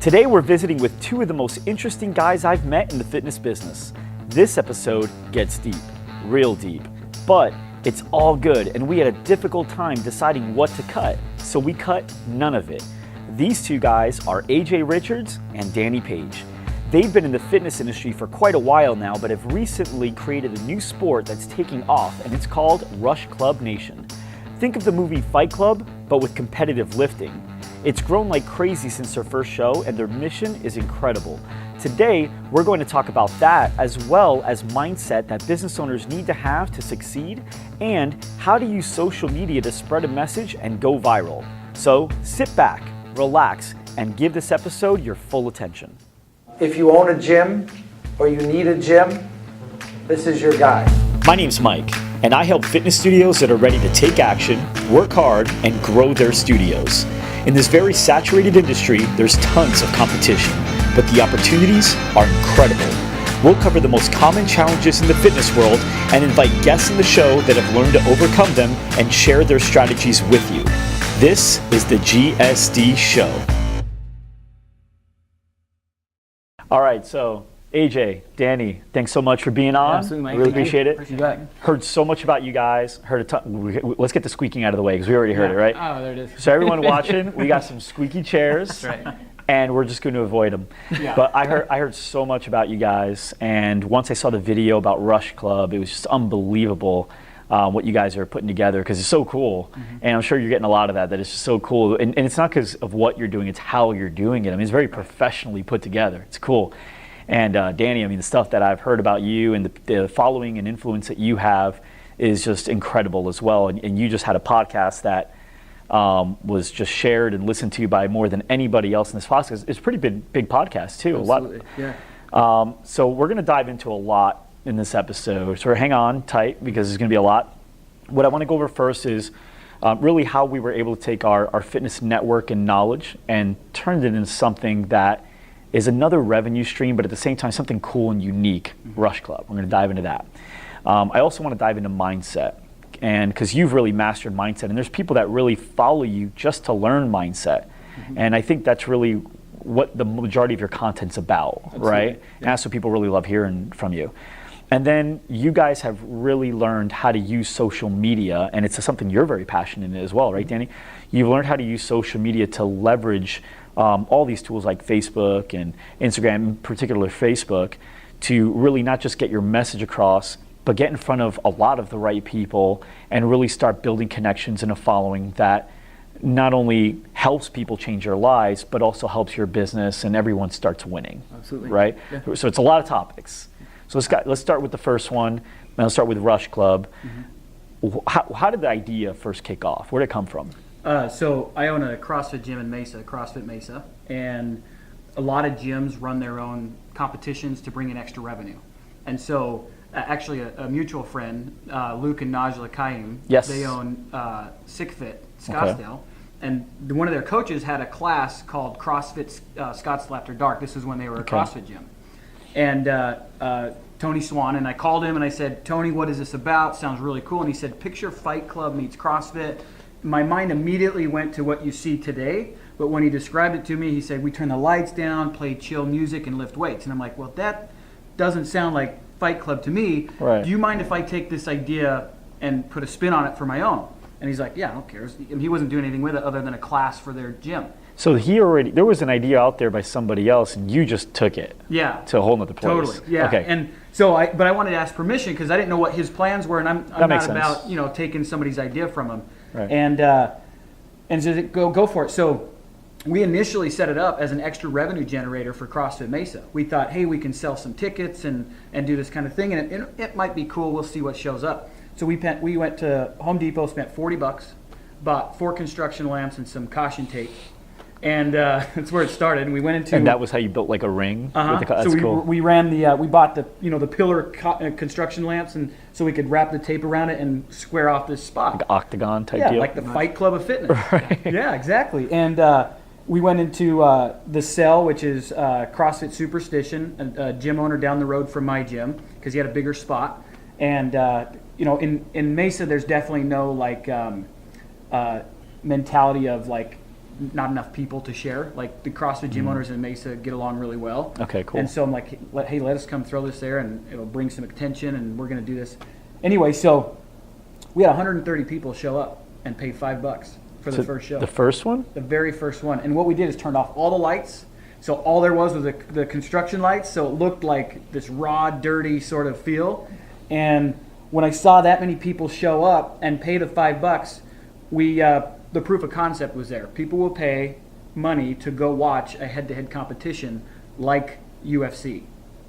Today we're visiting with two of the most interesting guys I've met in the fitness business. This episode gets deep, real deep, but it's all good, and we had a difficult time deciding what to cut, so we cut none of it. These two guys are AJ Richards and Danny Page. They've been in the fitness industry for quite a while now, but have recently created a new sport that's taking off, and it's called Rush Club Nation. Think of the movie Fight Club, but with competitive lifting. It's grown like crazy since their first show, and their mission is incredible. Today, we're going to talk about that, as well as mindset that business owners need to have to succeed, and how to use social media to spread a message and go viral. So sit back, relax, and give this episode your full attention. If you own a gym or you need a gym, this is your guy. My name's Mike, and I help fitness studios that are ready to take action, work hard, and grow their studios. In this very saturated industry, there's tons of competition, but the opportunities are incredible. We'll cover the most common challenges in the fitness world and invite guests in the show that have learned to overcome them and share their strategies with you. This is the GSD Show. All right, so AJ, Danny, thanks so much for being on. Absolutely, Mike. Really appreciate it. Appreciate it. Heard so much about you guys. Heard a ton. Let's get the squeaking out of the way because we already heard it, right? Oh, there it is. So everyone watching, we got some squeaky chairs. That's right. And we're just going to avoid them. Yeah. But I heard so much about you guys, and once I saw the video about Rush Club, it was just unbelievable what you guys are putting together, because it's so cool. Mm-hmm. And I'm sure you're getting a lot of that it's just so cool. And it's not because of what you're doing, it's how you're doing it. I mean, it's very professionally put together. It's cool. And Danny, I mean, the stuff that I've heard about you and the following and influence that you have is just incredible as well. And you just had a podcast that was just shared and listened to by more than anybody else in this podcast. It's a pretty big podcast too. Absolutely. A lot. So we're going to dive into a lot in this episode. So hang on tight because there's going to be a lot. What I want to go over first is really how we were able to take our fitness network and knowledge and turn it into something that is another revenue stream, but at the same time something cool and unique. Rush Club. We're going to dive into that. I also want to dive into mindset. And because you've really mastered mindset, and there's people that really follow you just to learn mindset. Mm-hmm. And I think that's really what the majority of your content's about. Absolutely. Right? Yeah. And that's what people really love hearing from you. And then you guys have really learned how to use social media, and it's something you're very passionate in as well, right, Danny? You've learned how to use social media to leverage all these tools like Facebook and Instagram, in particular Facebook, to really not just get your message across, but get in front of a lot of the right people and really start building connections and a following that not only helps people change their lives, but also helps your business and everyone starts winning. Absolutely. Right? Yeah. So it's a lot of topics. So let's start with the first one, and I'll start with Rush Club. Mm-hmm. How did the idea first kick off? Where did it come from? So I own a CrossFit gym in Mesa, CrossFit Mesa, and a lot of gyms run their own competitions to bring in extra revenue. And so actually a mutual friend, Luke and Najla Kaim, yes. They own SickFit Scottsdale. Okay. And one of their coaches had a class called CrossFit Scottsdale After Dark. This is when they were a CrossFit gym. And Tony Swan, and I called him and I said, Tony, what is this about? Sounds really cool. And he said, picture Fight Club meets CrossFit. My mind immediately went to what you see today, but when he described it to me, he said, we turn the lights down, play chill music, and lift weights. And I'm like, well, that doesn't sound like Fight Club to me. Right. Do you mind if I take this idea and put a spin on it for my own? And he's like, yeah, I don't care. And he wasn't doing anything with it other than a class for their gym. So there was an idea out there by somebody else, and you just took it. Yeah. To a whole nother place. Totally. Yeah. Okay. And so but I wanted to ask permission because I didn't know what his plans were, and I'm not about taking somebody's idea from him. Right. And so go for it. So we initially set it up as an extra revenue generator for CrossFit Mesa. We thought, hey, we can sell some tickets and do this kind of thing, and it might be cool. We'll see what shows up. So we went to Home Depot, spent $40, bought 4 construction lamps and some caution tape. And that's where it started. And we went into. And that was how you built like a ring. That's so cool. we ran we bought the pillar construction lamps, and so we could wrap the tape around it and square off this spot. Like octagon type deal. Yeah, like the Fight Club of fitness. Right. Yeah, exactly. And we went into the Cell, which is CrossFit Superstition, a gym owner down the road from my gym, because he had a bigger spot. And in Mesa, there's definitely no mentality of like not enough people to share. Like the CrossFit gym owners in Mesa get along really well. Okay, cool. And so I'm like, hey, let us come throw this there, and it'll bring some attention, and we're going to do this. Anyway, so we had 130 people show up and pay $5 for the first show. The first one? The very first one. And what we did is turned off all the lights. So all there was the construction lights. So it looked like this raw, dirty sort of feel. And when I saw that many people show up and pay the $5, the proof of concept was there. People will pay money to go watch a head-to-head competition like UFC.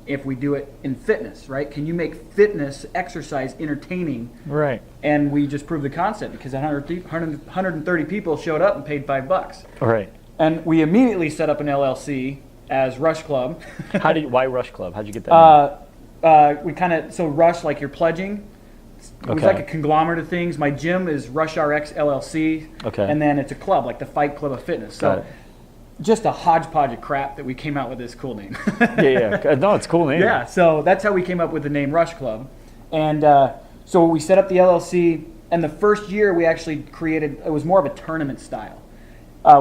If we do it in fitness, right? Can you make fitness, exercise entertaining? Right. And we just proved the concept because 130 people showed up and paid $5. All right. And we immediately set up an LLC as Rush Club. Why Rush Club? How'd you get that? We kind of, so Rush, like you're pledging. It was like a conglomerate of things. My gym is Rush RX LLC. Okay. And then it's a club, like the Fight Club of Fitness. Got So it. just a hodgepodge of crap that we came out with this cool name. Yeah. No, it's a cool name. Yeah, so that's how we came up with the name Rush Club. And so we set up the LLC, and the first year we actually created, it was more of a tournament style.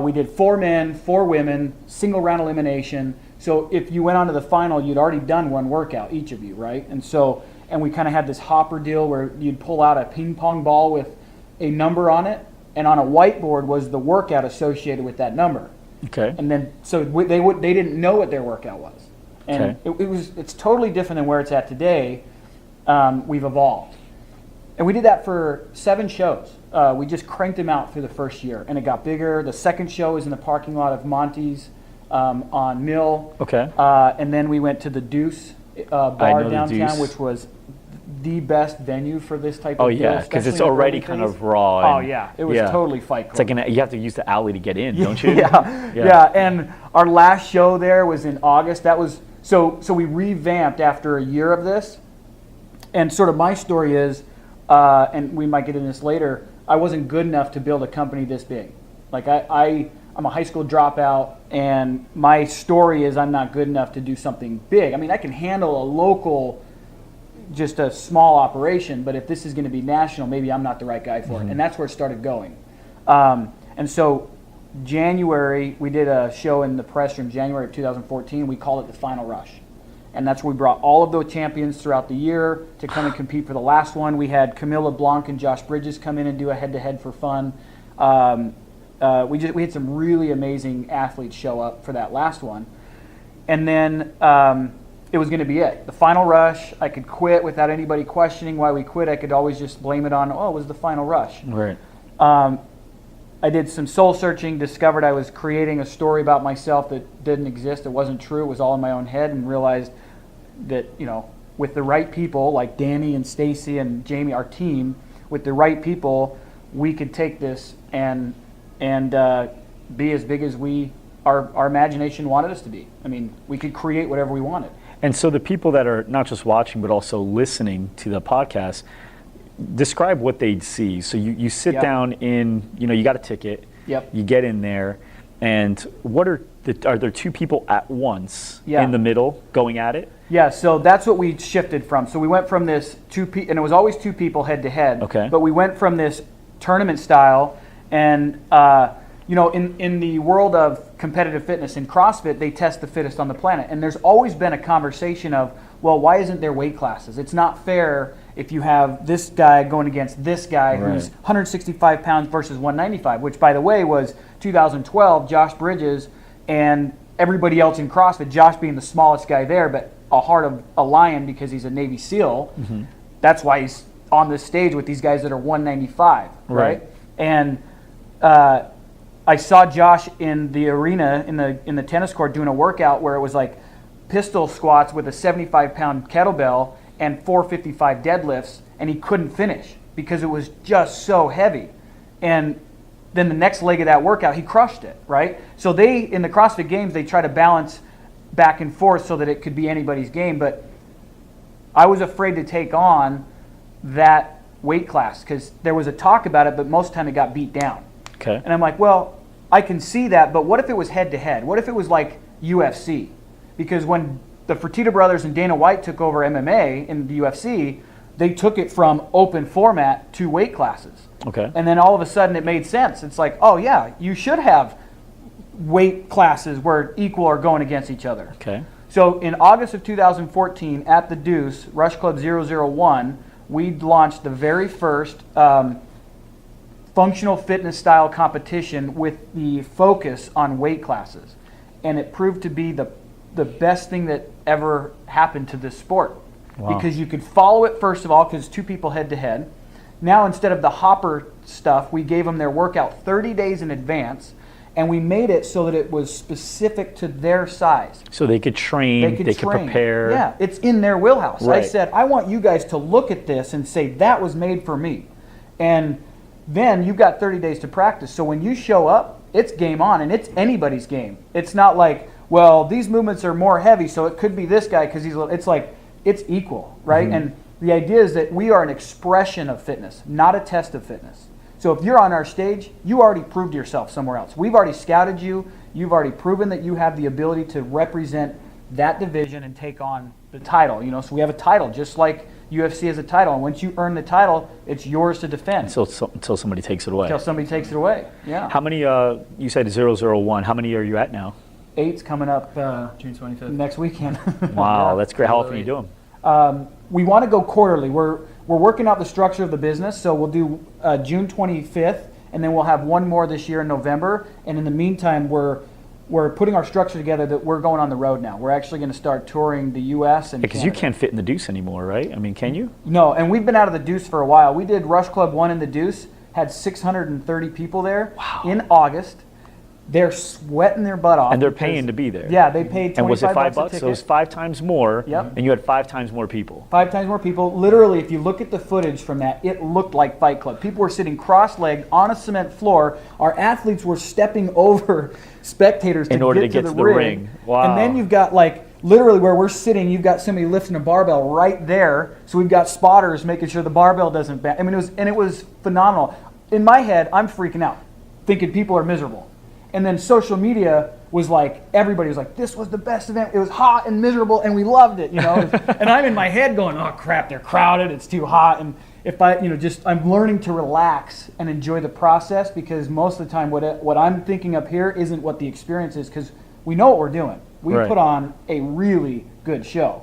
We did 4 men, 4 women, single round elimination. So if you went on to the final, you'd already done one workout, each of you, right? And we kind of had this hopper deal where you'd pull out a ping pong ball with a number on it, and on a whiteboard was the workout associated with that number. Okay. And then, so they didn't know what their workout was, and it's totally different than where it's at today. We've evolved, and we did that for 7 shows. We just cranked them out through the first year, and it got bigger. The second show was in the parking lot of Monty's on Mill. Okay. And then we went to the Deuce bar the downtown, Deuce. which was the best venue for this type Oh of deal, yeah, because especially it's in the already early kind days. of raw. Oh and- yeah, it was totally Fight Club. It's like you have to use the alley to get in, don't you? Yeah. And our last show there was in August. That was so we revamped after a year of this. And sort of my story is, and we might get into this later, I wasn't good enough to build a company this big. Like I'm a high school dropout, and my story is I'm not good enough to do something big. I mean, I can handle a local, just a small operation, but if this is going to be national, maybe I'm not the right guy for it. And that's where it started going. And so January, we did a show in the press room, January of 2014. We called it the Final Rush. And that's where we brought all of the champions throughout the year to come and compete for the last one. We had Camilla Blanc and Josh Bridges come in and do a head-to-head for fun. We had some really amazing athletes show up for that last one. And then it was going to be it. The Final Rush, I could quit without anybody questioning why we quit. I could always just blame it on, it was the Final Rush. Right. I did some soul searching, discovered I was creating a story about myself that didn't exist. It wasn't true. It was all in my own head, and realized that, with the right people like Danny and Stacy and Jamie, our team, with the right people, we could take this and be as big as our imagination wanted us to be. I mean, we could create whatever we wanted. And so the people that are not just watching but also listening to the podcast, describe what they'd see. So you sit down in, you got a ticket. Yep. You get in there, and are there 2 people at once Yeah. in the middle going at it? Yeah, so that's what we shifted from. So we went from this and it was always 2 people head to head. Okay. But we went from this tournament style, and in the world of competitive fitness in CrossFit, they test the fittest on the planet. And there's always been a conversation of, well, why isn't there weight classes? It's not fair if you have this guy going against this guy who's 165 pounds versus 195, which, by the way, was 2012, Josh Bridges and everybody else in CrossFit, Josh being the smallest guy there, but a heart of a lion because he's a Navy SEAL. Mm-hmm. That's why he's on this stage with these guys that are 195, right? And I saw Josh in the arena, in the tennis court, doing a workout where it was like pistol squats with a 75-pound kettlebell and 455 deadlifts, and he couldn't finish because it was just so heavy. And then the next leg of that workout, he crushed it, right? So in the CrossFit Games, they try to balance back and forth so that it could be anybody's game, but I was afraid to take on that weight class because there was a talk about it, but most of the time it got beat down. Okay. And I'm like, well, I can see that, but what if it was head-to-head? What if it was like UFC? Because when the Fertitta brothers and Dana White took over MMA in the UFC, they took it from open format to weight classes. Okay. And then all of a sudden it made sense. It's like, oh yeah, you should have weight classes were equal or going against each other. Okay. So in August of 2014 at the Deuce, Rush Club 001, we launched the very first functional fitness style competition with the focus on weight classes. And it proved to be the best thing that ever happened to this sport. Wow. Because you could follow it, first of all, because two people head to head. Now, instead of the hopper stuff, we gave them their workout 30 days in advance, and we made it so that it was specific to their size. So they could train, they could prepare. Yeah, it's in their wheelhouse. Right. I said, I want you guys to look at this and say, that was made for me. And then you've got 30 days to practice. So when you show up, it's game on, and it's anybody's game. It's not like, well, these movements are more heavy, so it could be this guy because he's. It's like it's equal, right? Mm-hmm. And the idea is that we are an expression of fitness, not a test of fitness. So if you're on our stage, you already proved yourself somewhere else. We've already scouted you. You've already proven that you have the ability to represent that division and take on the title. So we have a title, just like UFC has a title. And once you earn the title, it's yours to defend. Until somebody takes it away. Until somebody takes it away, yeah. How many, you said 001, how many are you at now? 8's coming up June 25th. next weekend. Wow, Yeah. that's great. How often are you doing? We want to go quarterly. We're working out the structure of the business, so we'll do June 25th, and then we'll have one more this year in November. And in the meantime, we're putting our structure together that we're going on the road now. We're actually going to start touring the U.S. and Because you can't fit in the Deuce anymore, right? I mean, can you? No, and we've been out of the Deuce for a while. We did Rush Club 1 in the Deuce, had 630 people there in August. They're sweating their butt off. And they're paying to be there. Yeah, they paid $25 And was it $5? a So ticket. it was 5 times more, Yep. and you had 5 times more people. 5 times more people. Literally, if you look at the footage from that, it looked like Fight Club. People were sitting cross-legged on a cement floor. Our athletes were stepping over spectators In order to get to the ring. Wow. And then you've got literally where we're sitting, you've got somebody lifting a barbell right there. So we've got spotters making sure the barbell doesn't bend. I mean, it was phenomenal. In my head, I'm freaking out, thinking people are miserable. And then social media was like, everybody was like, this was the best event. It was hot and miserable, and we loved it, And I'm in my head going, oh crap, they're crowded, it's too hot. And if I'm learning to relax and enjoy the process, because most of the time what I'm thinking up here isn't what the experience is, because we know what we're doing. We Right. put on a really good show.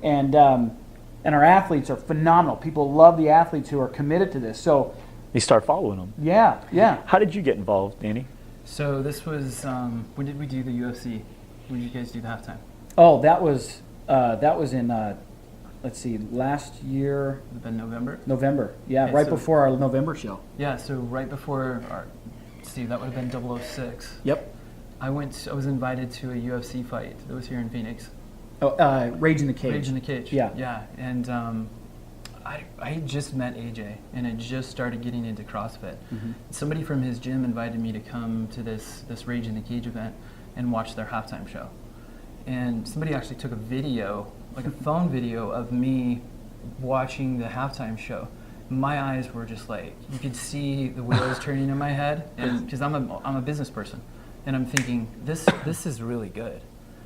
And our athletes are phenomenal. People love the athletes who are committed to this. So You start following them. yeah. How did you get involved, Danny? So this was, when did we do the UFC? When did you guys do the halftime? Oh, that was in let's see, last year Would have been November? November. Yeah, Okay, right so- before our November show. Yeah, so right before that would have been 006. Yep. I was invited to a UFC fight that was here in Phoenix. Oh, Rage in the Cage. Rage in the Cage. Yeah. Yeah, and I had just met AJ, and I just started getting into CrossFit. Mm-hmm. Somebody from his gym invited me to come to this Rage in the Cage event and watch their halftime show. And somebody actually took a video, like a phone video of me watching the halftime show. My eyes were just like, you could see the wheels turning in my head, and because I'm a business person, and I'm thinking this is really good,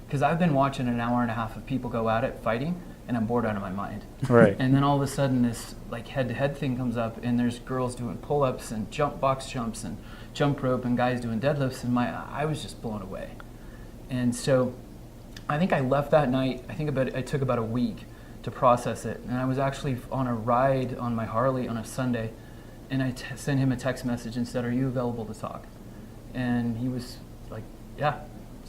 because I've been watching an hour and a half of people go at it fighting, and I'm bored out of my mind. Right. And then all of a sudden this head-to-head thing comes up, and there's girls doing pull-ups and box jumps and jump rope, and guys doing deadlifts, and I was just blown away. And so I think I left that night. I took about a week to process it, and I was actually on a ride on my Harley on a Sunday, and I sent him a text message and said, "Are you available to talk?" And he was like, "Yeah,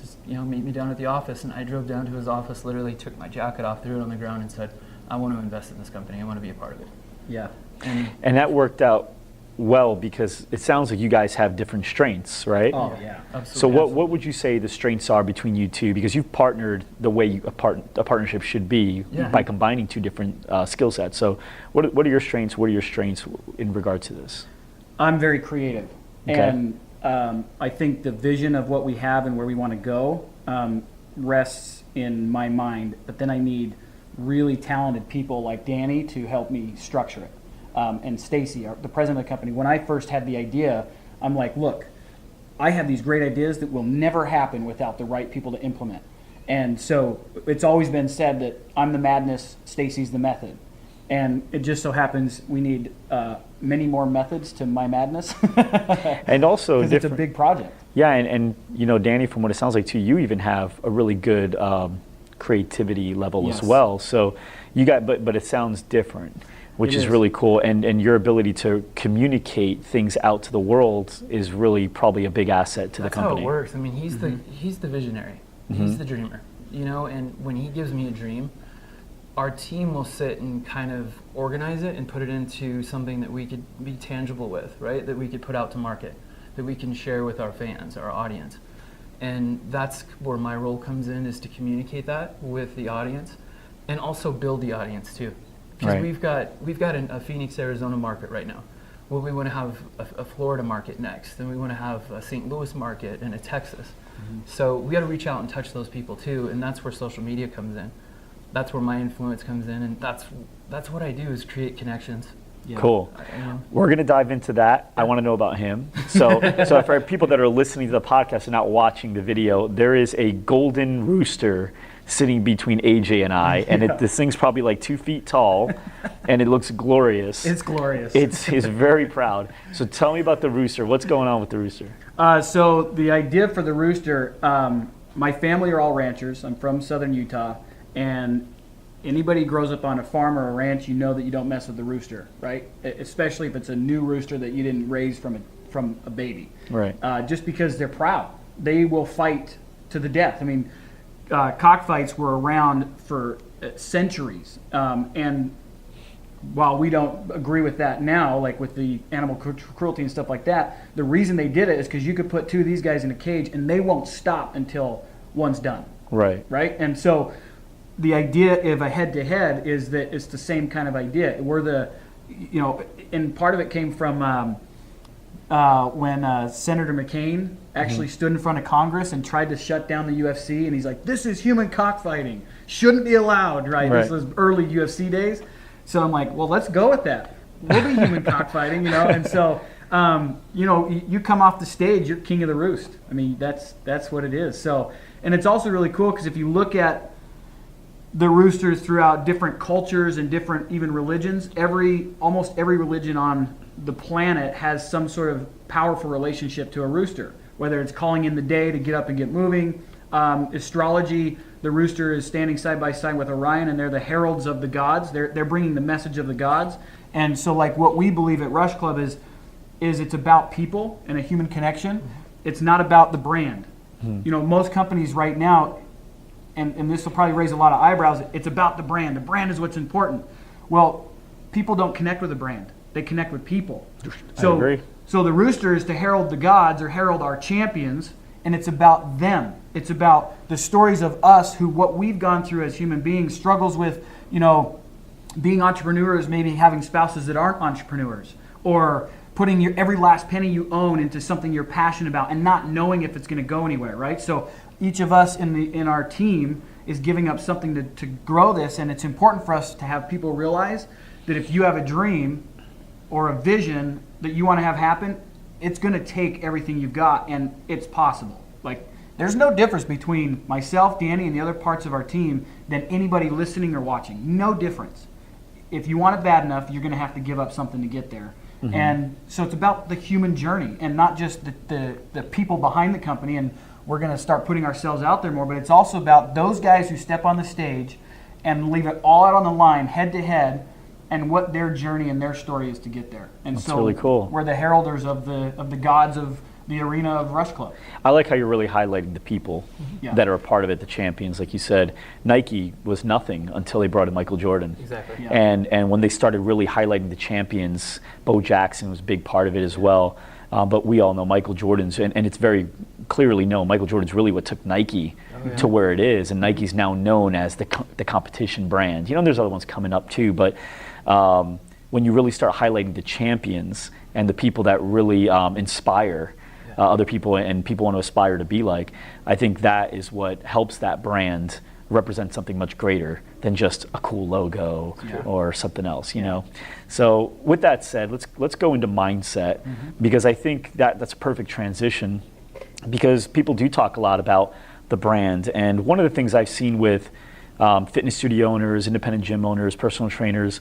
just meet me down at the office." And I drove down to his office, literally took my jacket off, threw it on the ground, and said, "I want to invest in this company. I want to be a part of it." Yeah. And that worked out well, because it sounds like you guys have different strengths, right? Oh yeah. So what would you say the strengths are between you two? Because you've partnered the way a partnership should be, Yeah. by combining two different skill sets. So what are your strengths? What are your strengths in regard to this? I'm very creative, Okay. and I think the vision of what we have and where we want to go rests in my mind. But then I need really talented people like Danny to help me structure it. And Stacy, the president of the company, when I first had the idea, I'm like, look, I have these great ideas that will never happen without the right people to implement. And so it's always been said that I'm the madness, Stacy's the method. And it just so happens we need many more methods to my madness. And also because it's a big project. Yeah, and Danny, from what it sounds like too, you even have a really good creativity level Yes. as well. So you got, but it sounds different, which It is is. really cool. And your ability to communicate things out to the world is really probably a big asset to That's the company. how it works. I mean, he's the visionary. He's the dreamer. And when he gives me a dream, our team will sit and kind of organize it and put it into something that we could be tangible with, right? That we could put out to market, that we can share with our fans, our audience. And that's where my role comes in, is to communicate that with the audience and also build the audience too. Because Right. we've got a Phoenix, Arizona market right now. Well, we want to have a Florida market next, and we want to have a St. Louis market and a Texas. So we got to reach out and touch those people too, and that's where social media comes in. That's where my influence comes in, and that's what I do, is create connections. Yeah. Cool. We're going to dive into that. I want to know about him. So for people that are listening to the podcast and not watching the video, there is a golden rooster sitting between AJ and I, and this thing's probably like 2 feet tall, and it looks glorious. It's glorious. He's very proud. So tell me about the rooster. What's going on with the rooster? So the idea for the rooster, my family are all ranchers. I'm from southern Utah, and anybody who grows up on a farm or a ranch, you know that you don't mess with the rooster, right? Especially if it's a new rooster that you didn't raise from a baby. Right. Just because they're proud. They will fight to the death. I mean, cockfights were around for centuries, and while we don't agree with that now, like with the animal cruelty and stuff like that, the reason they did it is because you could put two of these guys in a cage and they won't stop until one's done. Right. Right? And so the idea of a head-to-head is that it's the same kind of idea. We're and part of it came from when Senator McCain actually stood in front of Congress and tried to shut down the UFC, and he's like, "This is human cockfighting. Shouldn't be allowed," right? This was early UFC days. So I'm like, well, let's go with that. We'll be human cockfighting, And so, you come off the stage, you're king of the roost. I mean, that's what it is. So, and it's also really cool because if you look at the roosters throughout different cultures and different even religions, almost every religion on the planet has some sort of powerful relationship to a rooster, whether it's calling in the day to get up and get moving. Astrology, the rooster is standing side by side with Orion, and they're the heralds of the gods. They're bringing the message of the gods. And so, like, what we believe at Rush Club is it's about people and a human connection. It's not about the brand. Most companies right now, and this will probably raise a lot of eyebrows, it's about the brand. The brand is what's important. Well, people don't connect with the brand. They connect with people. I agree. So the rooster is to herald the gods or herald our champions, and it's about them. It's about the stories of us, what we've gone through as human beings, struggles with, being entrepreneurs, maybe having spouses that aren't entrepreneurs, or putting every last penny you own into something you're passionate about and not knowing if it's going to go anywhere, right? So each of us in our team is giving up something to grow this, and it's important for us to have people realize that if you have a dream or a vision that you want to have happen, it's going to take everything you've got, and it's possible. Like, there's no difference between myself, Danny, and the other parts of our team than anybody listening or watching. No difference. If you want it bad enough, you're going to have to give up something to get there. And so it's about the human journey and not just the people behind the company, and we're going to start putting ourselves out there more, but it's also about those guys who step on the stage and leave it all out on the line, head to head, and what their journey and their story is to get there. And That's so really cool. We're the heralders of the gods of the arena of Rush Club. I like how you're really highlighting the people that are a part of it, the champions. Like you said, Nike was nothing until they brought in Michael Jordan. Exactly. Yeah. And when they started really highlighting the champions, Bo Jackson was a big part of it as well. But we all know Michael Jordan's, and it's very clearly known, Michael Jordan's really what took Nike to where it is. And Nike's now known as the competition brand. There's other ones coming up too, but when you really start highlighting the champions and the people that really inspire other people and people want to aspire to be like, I think that is what helps that brand represent something much greater than just a cool logo or something else, So with that said, let's go into mindset, because I think that's a perfect transition, because people do talk a lot about the brand. And one of the things I've seen with fitness studio owners, independent gym owners, personal trainers,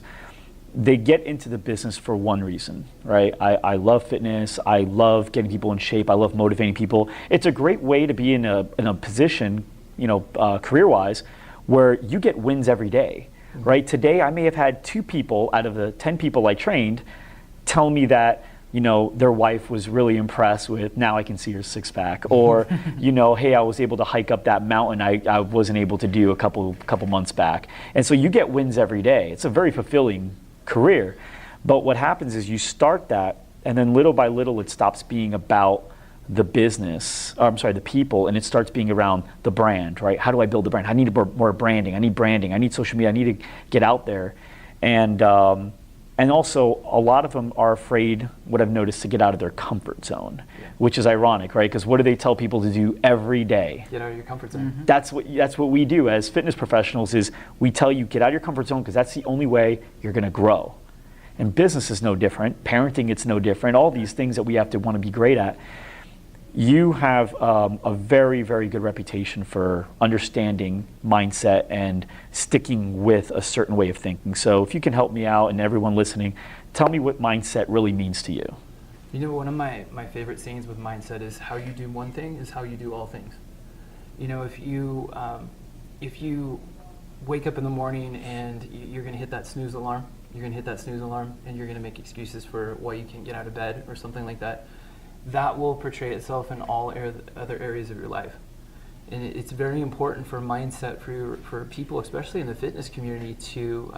they get into the business for one reason, right? I love fitness. I love getting people in shape. I love motivating people. It's a great way to be in a position, career-wise, where you get wins every day, right? Today, I may have had 2 people out of the 10 people I trained tell me that, their wife was really impressed with, now I can see her six-pack, or, hey, I was able to hike up that mountain I wasn't able to do a couple months back. And so you get wins every day. It's a very fulfilling career. But what happens is you start that, and then little by little it stops being about the business, the people, and it starts being around the brand, right? How do I build the brand? I need more branding. I need branding. I need social media. I need to get out there. And also, a lot of them are afraid, what I've noticed, to get out of their comfort zone, which is ironic, right? Because what do they tell people to do every day? Get out of your comfort zone. Mm-hmm. That's what we do as fitness professionals, is we tell you, get out of your comfort zone, because that's the only way you're going to grow. And business is no different. Parenting, it's no different. All these things that we have to want to be great at. You have a very, very good reputation for understanding mindset and sticking with a certain way of thinking. So if you can help me out, and everyone listening, tell me what mindset really means to you. One of my favorite sayings with mindset is, how you do one thing is how you do all things. If you wake up in the morning and you're going to hit that snooze alarm, and you're going to make excuses for why you can't get out of bed or something like that, that will portray itself in all other areas of your life. And it's very important for mindset for people, especially in the fitness community, to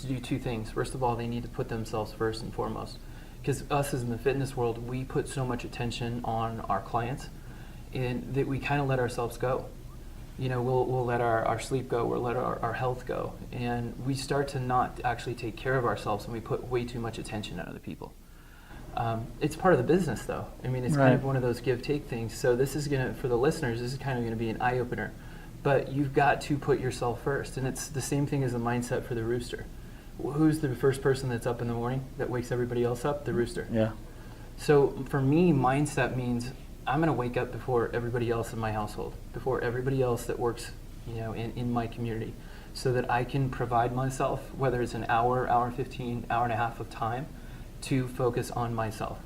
do 2 things. First of all, they need to put themselves first and foremost. Because us as in the fitness world, we put so much attention on our clients, and that we kind of let ourselves go. We'll let our sleep go, we'll let our health go. And we start to not actually take care of ourselves, and we put way too much attention on other people. It's part of the business, though. It's kind of one of those give-take things. So this is for the listeners, this is kind of going to be an eye-opener. But you've got to put yourself first. And it's the same thing as the mindset for the rooster. Who's the first person that's up in the morning that wakes everybody else up? The rooster. Yeah. So for me, mindset means I'm going to wake up before everybody else in my household, before everybody else that works, in my community, so that I can provide myself, whether it's an hour 15, hour and a half of time, to focus on myself.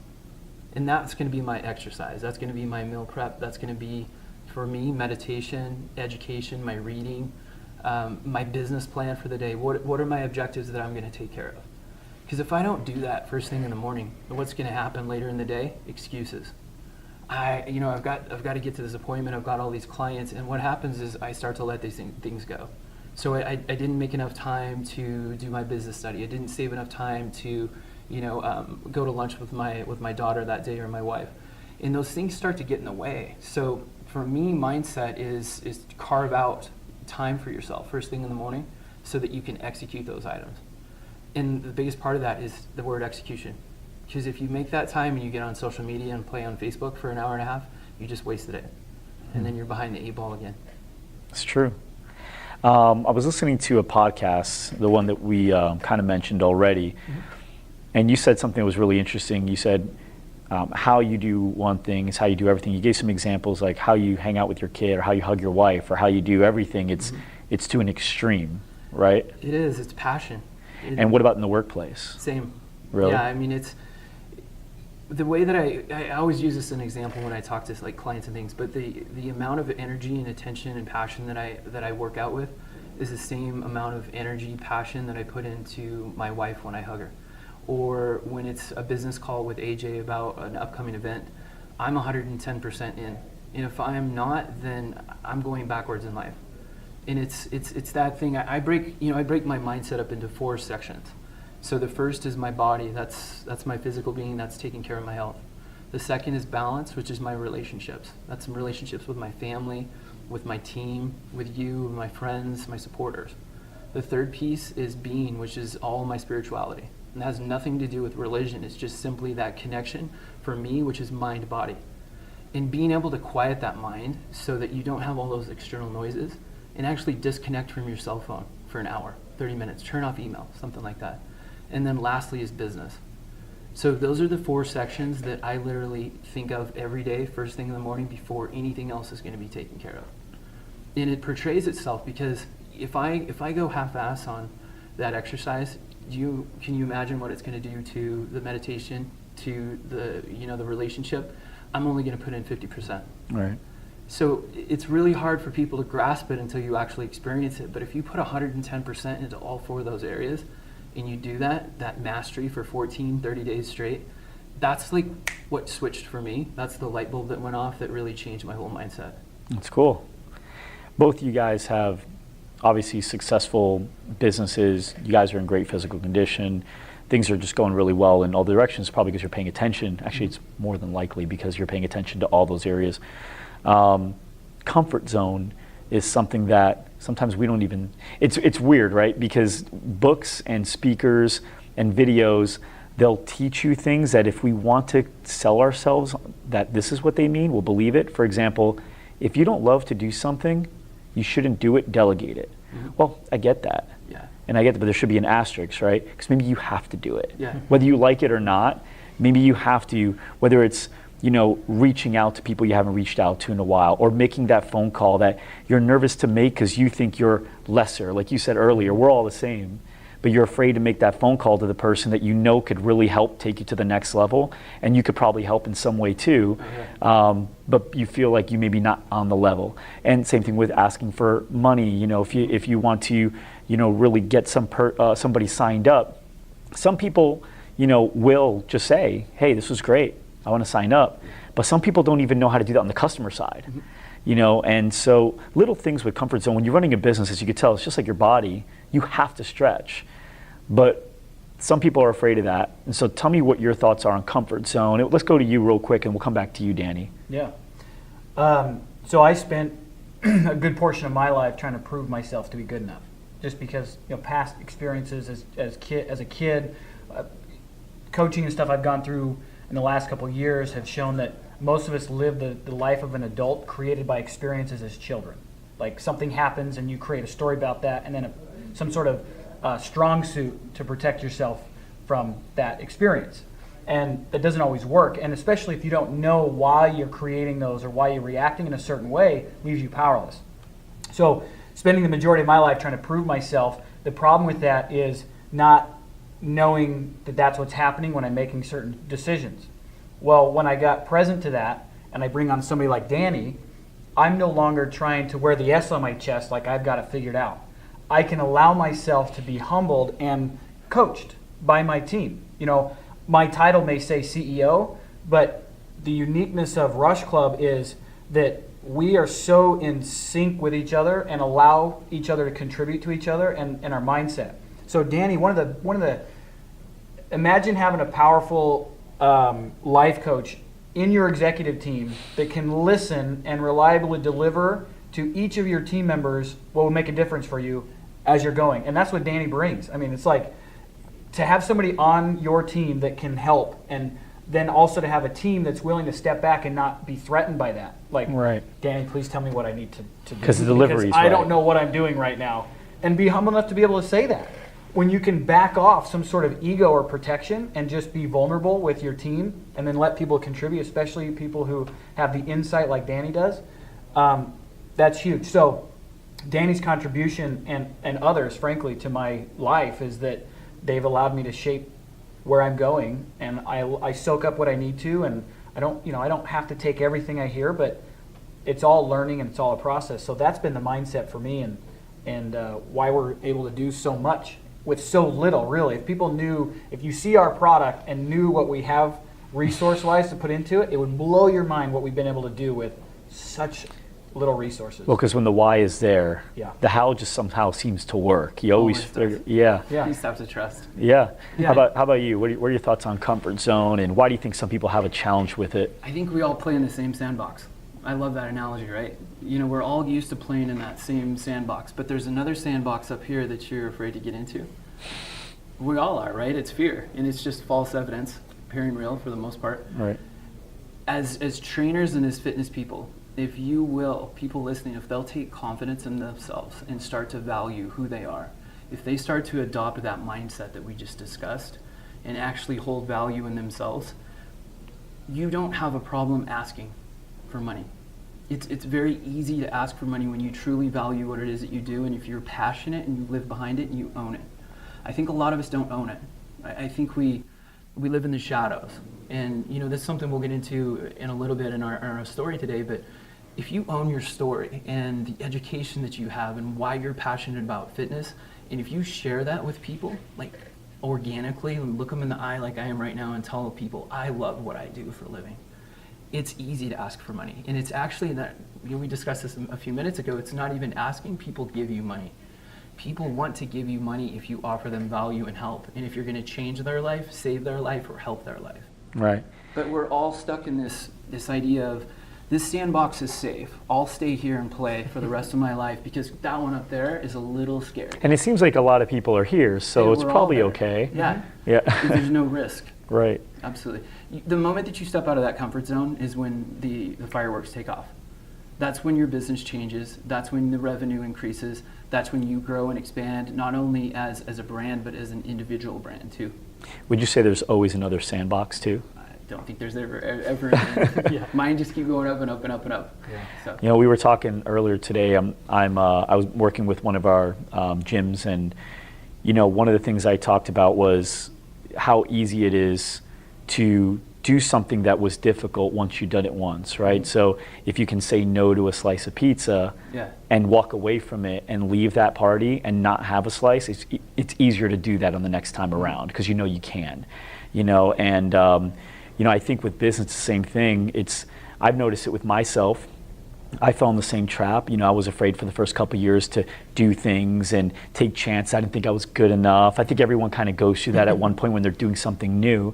And that's going to be my exercise. That's going to be my meal prep. That's going to be, for me, meditation, education, my reading, my business plan for the day. What are my objectives that I'm going to take care of? Because if I don't do that first thing in the morning, what's going to happen later in the day? Excuses. I've got to get to this appointment. I've got all these clients, and what happens is I start to let these things go. So I didn't make enough time to do my business study. I didn't save enough time to go to lunch with my daughter that day, or my wife. And those things start to get in the way. So for me, mindset is to carve out time for yourself first thing in the morning so that you can execute those items. And the biggest part of that is the word execution. Because if you make that time and you get on social media and play on Facebook for an hour and a half, you just wasted it. And then you're behind the 8 ball again. It's true. I was listening to a podcast, the one that we kind of mentioned already, and you said something that was really interesting. You said how you do one thing is how you do everything. You gave some examples, like how you hang out with your kid, or how you hug your wife, or how you do everything. It's to an extreme, right? It is. It's passion. And what about in the workplace? Same. Really? Yeah, it's the way that I always use this as an example when I talk to clients and things, but the amount of energy and attention and passion that I work out with is the same amount of energy, passion that I put into my wife when I hug her. Or when it's a business call with AJ about an upcoming event, I'm 110% in. And if I'm not, then I'm going backwards in life. And it's that thing. I break my mindset up into 4 sections. So the first is my body. That's my physical being. That's taking care of my health. The second is balance, which is my relationships. That's some relationships with my family, with my team, with you, my friends, my supporters. The third piece is being, which is all my spirituality. And that has nothing to do with religion. It's just simply that connection for me, which is mind-body. And being able to quiet that mind so that you don't have all those external noises, and actually disconnect from your cell phone for an hour, 30 minutes, turn off email, something like that. And then lastly is business. So those are the 4 sections that I literally think of every day, first thing in the morning, before anything else is going to be taken care of. And it portrays itself because if I go half-ass on that exercise, can you imagine what it's going to do to the meditation, to the relationship? I'm only going to put in 50%. Right. So it's really hard for people to grasp it until you actually experience it. But if you put 110% into all 4 of those areas, and you do that mastery for 14, 30 days straight, that's like what switched for me. That's the light bulb that went off that really changed my whole mindset. That's cool. Both of you guys have obviously successful businesses. You guys are in great physical condition. Things are just going really well in all directions, probably because you're paying attention. Actually, it's more than likely because you're paying attention to all those areas. Comfort zone is something that sometimes we don't even, it's weird, right? Because books and speakers and videos, they'll teach you things that if we want to sell ourselves that this is what they mean, we'll believe it. For example, if you don't love to do something, you shouldn't do it, delegate it. Mm-hmm. Well, I get that. Yeah. And I get that, but there should be an asterisk, right? Because maybe you have to do it. Yeah. Whether you like it or not, maybe you have to, whether it's, reaching out to people you haven't reached out to in a while, or making that phone call that you're nervous to make because you think you're lesser. Like you said earlier, we're all the same, but you're afraid to make that phone call to the person that you know could really help take you to the next level, and you could probably help in some way too, but you feel like you maybe not on the level. And same thing with asking for money. If you want to, really get somebody signed up, some people, will just say, hey, this was great, I want to sign up. But some people don't even know how to do that on the customer side. And so little things with comfort zone, when you're running a business, as you could tell, it's just like your body, you have to stretch. But some people are afraid of that. And so tell me what your thoughts are on comfort zone. Let's go to you real quick and we'll come back to you, Danny. Yeah. So I spent a good portion of my life trying to prove myself to be good enough. Just because, past experiences as a kid, coaching and stuff I've gone through in the last couple of years have shown that most of us live the life of an adult created by experiences as children. Like something happens and you create a story about that, and then some sort of strong suit to protect yourself from that experience. And that doesn't always work, and especially if you don't know why you're creating those or why you're reacting in a certain way, leaves you powerless. So spending the majority of my life trying to prove myself, the problem with that is not knowing that that's what's happening when I'm making certain decisions. Well, when I got present to that and I bring on somebody like Danny, I'm no longer trying to wear the S on my chest like I've got it figured out. I can allow myself to be humbled and coached by my team. My title may say CEO, but the uniqueness of Rush Club is that we are so in sync with each other and allow each other to contribute to each other and our mindset. So Danny, one of the imagine having a powerful life coach in your executive team that can listen and reliably deliver to each of your team members what will make a difference for you as you're going. And that's what Danny brings. I mean, it's like to have somebody on your team that can help, and then also to have a team that's willing to step back and not be threatened by that. Like, right. Danny, please tell me what I need to do. Because the delivery is I right. don't know what I'm doing right now. And be humble enough to be able to say that. When you can back off some sort of ego or protection and just be vulnerable with your team and then let people contribute, especially people who have the insight like Danny does, that's huge. So Danny's contribution and others, frankly, to my life is that they've allowed me to shape where I'm going, and I soak up what I need to, and I don't have to take everything I hear, but it's all learning and it's all a process. So that's been the mindset for me, and why we're able to do so much with so little, really. If you see our product and knew what we have resource-wise to put into it, it would blow your mind what we've been able to do with such little resources. Well, because when the why is there, Yeah. the how just somehow seems to work. You always figure, yeah. Yeah. You just have to trust. Yeah. Yeah. How about you? What are your thoughts on comfort zone, and why do you think some people have a challenge with it? I think we all play in the same sandbox. I love that analogy, right? We're all used to playing in that same sandbox, but there's another sandbox up here that you're afraid to get into. We all are, right? It's fear, and it's just false evidence, appearing real for the most part. Right. As trainers and as fitness people, if you will, people listening, if they'll take confidence in themselves and start to value who they are, if they start to adopt that mindset that we just discussed and actually hold value in themselves, you don't have a problem asking for money. It's very easy to ask for money when you truly value what it is that you do, and if you're passionate and you live behind it and you own it. I think a lot of us don't own it. I think we live in the shadows. And that's something we'll get into in a little bit in our story today, but if you own your story and the education that you have and why you're passionate about fitness, and if you share that with people, like organically, and look them in the eye like I am right now and tell people, I love what I do for a living, it's easy to ask for money. And it's actually not, we discussed this a few minutes ago, it's not even asking people to give you money. People want to give you money if you offer them value and help. And if you're going to change their life, save their life, or help their life. Right. But we're all stuck in this idea of, this sandbox is safe. I'll stay here and play for the rest of my life because that one up there is a little scary. And it seems like a lot of people are here, so Yeah, it's we're all probably there. okay. Yeah. Yeah. There's no risk. Right. Absolutely. The moment that you step out of that comfort zone is when the fireworks take off. That's when your business changes. That's when the revenue increases. That's when you grow and expand, not only as a brand, but as an individual brand too. Would you say there's always another sandbox too? I don't think there's ever yeah. Mine just keep going up and up and up and up. Yeah. So. We were talking earlier today. I was working with one of our gyms, and one of the things I talked about was how easy it is to do something that was difficult once you've done it once, right? Mm-hmm. So if you can say no to a slice of pizza and walk away from it and leave that party and not have a slice, it's easier to do that on the next time around because you can, and I think with business it's the same thing. I've noticed it with myself. I fell in the same trap. I was afraid for the first couple of years to do things and take chances. I didn't think I was good enough. I think everyone kind of goes through that at one point when they're doing something new.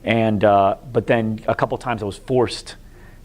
And but then a couple of times I was forced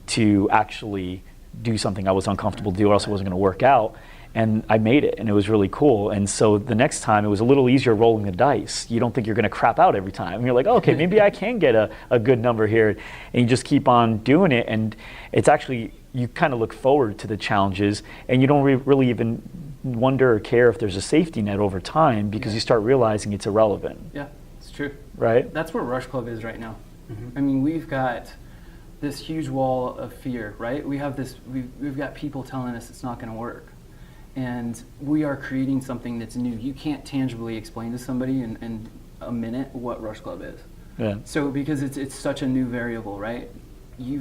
to actually do something I was uncomfortable to do, or else it wasn't going to work out. And I made it, and it was really cool. And so the next time, it was a little easier rolling the dice. You don't think you're going to crap out every time. And you're like, oh, okay, maybe I can get a good number here. And you just keep on doing it. And it's actually, you kind of look forward to the challenges, and you don't really even wonder or care if there's a safety net over time because you start realizing it's irrelevant. Yeah, it's true. Right? That's where Rush Club is right now. Mm-hmm. I mean, we've got this huge wall of fear, right? We've got people telling us it's not going to work. And we are creating something that's new. You can't tangibly explain to somebody in a minute what Rush Club is. Yeah. So because it's such a new variable, right? We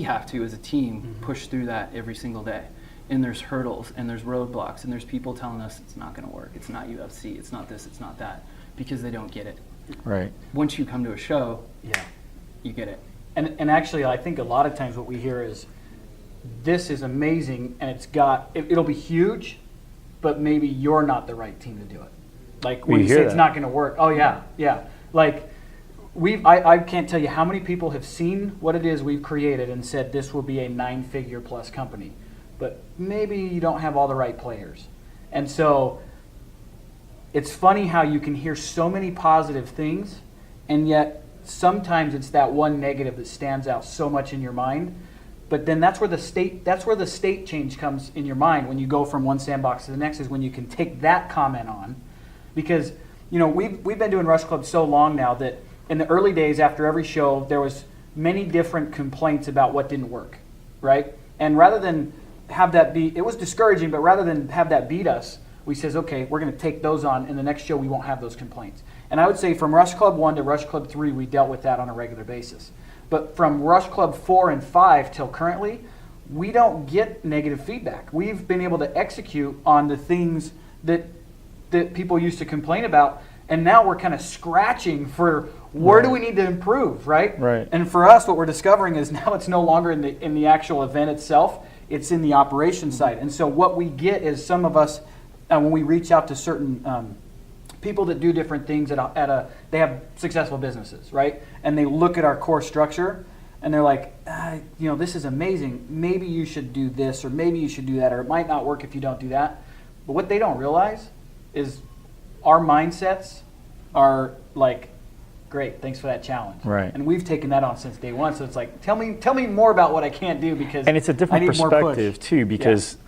have to as a team push through that every single day. And there's hurdles and there's roadblocks and there's people telling us it's not going to work. It's not UFC. It's not this. It's not that, because they don't get it. Right. Once you come to a show, you get it. And actually, I think a lot of times what we hear is, this is amazing, and it'll be huge, but maybe you're not the right team to do it. Like when you say it's not going to work. Oh yeah. Like I can't tell you how many people have seen what it is we've created and said this will be a 9-figure plus company, but maybe you don't have all the right players. And so it's funny how you can hear so many positive things, and yet sometimes it's that one negative that stands out so much in your mind. But then that's where the state change comes in your mind when you go from one sandbox to the next, is when you can take that comment on. Because we've been doing Rush Club so long now that in the early days after every show there was many different complaints about what didn't work, right? And rather than have that be, it was discouraging, but rather than have that beat us, we says, okay, we're going to take those on, and the next show we won't have those complaints. And I would say from Rush Club 1 to Rush Club 3, we dealt with that on a regular basis. But from Rush Club 4 and 5 till currently, we don't get negative feedback. We've been able to execute on the things that people used to complain about, and now we're kind of scratching for where do we need to improve, right? Right. And for us, what we're discovering is now it's no longer in the actual event itself, it's in the operation side. And so what we get is some of us, when we reach out to certain people that do different things they have successful businesses, right? And they look at our core structure and they're like, this is amazing. Maybe you should do this, or maybe you should do that, or it might not work if you don't do that. But what they don't realize is our mindsets are like, great, thanks for that challenge. Right. And we've taken that on since day one. So it's like, tell me more about what I can't do, because and it's a different I need more perspective push. too, because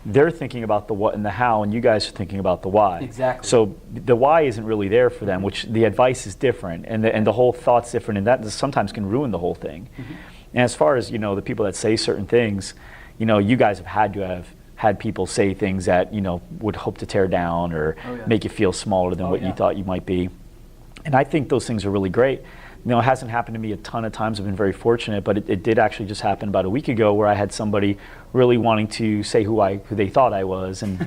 they're thinking about the what and the how, and you guys are thinking about the why. Exactly. So the why isn't really there for them, which the advice is different, and the whole thought's different, and that sometimes can ruin the whole thing. Mm-hmm. And as far as the people that say certain things, you guys have had to have had people say things that, would hope to tear down or make you feel smaller than what you thought you might be. And I think those things are really great. It hasn't happened to me a ton of times. I've been very fortunate, but it did actually just happen about a week ago where I had somebody really wanting to say who they thought I was and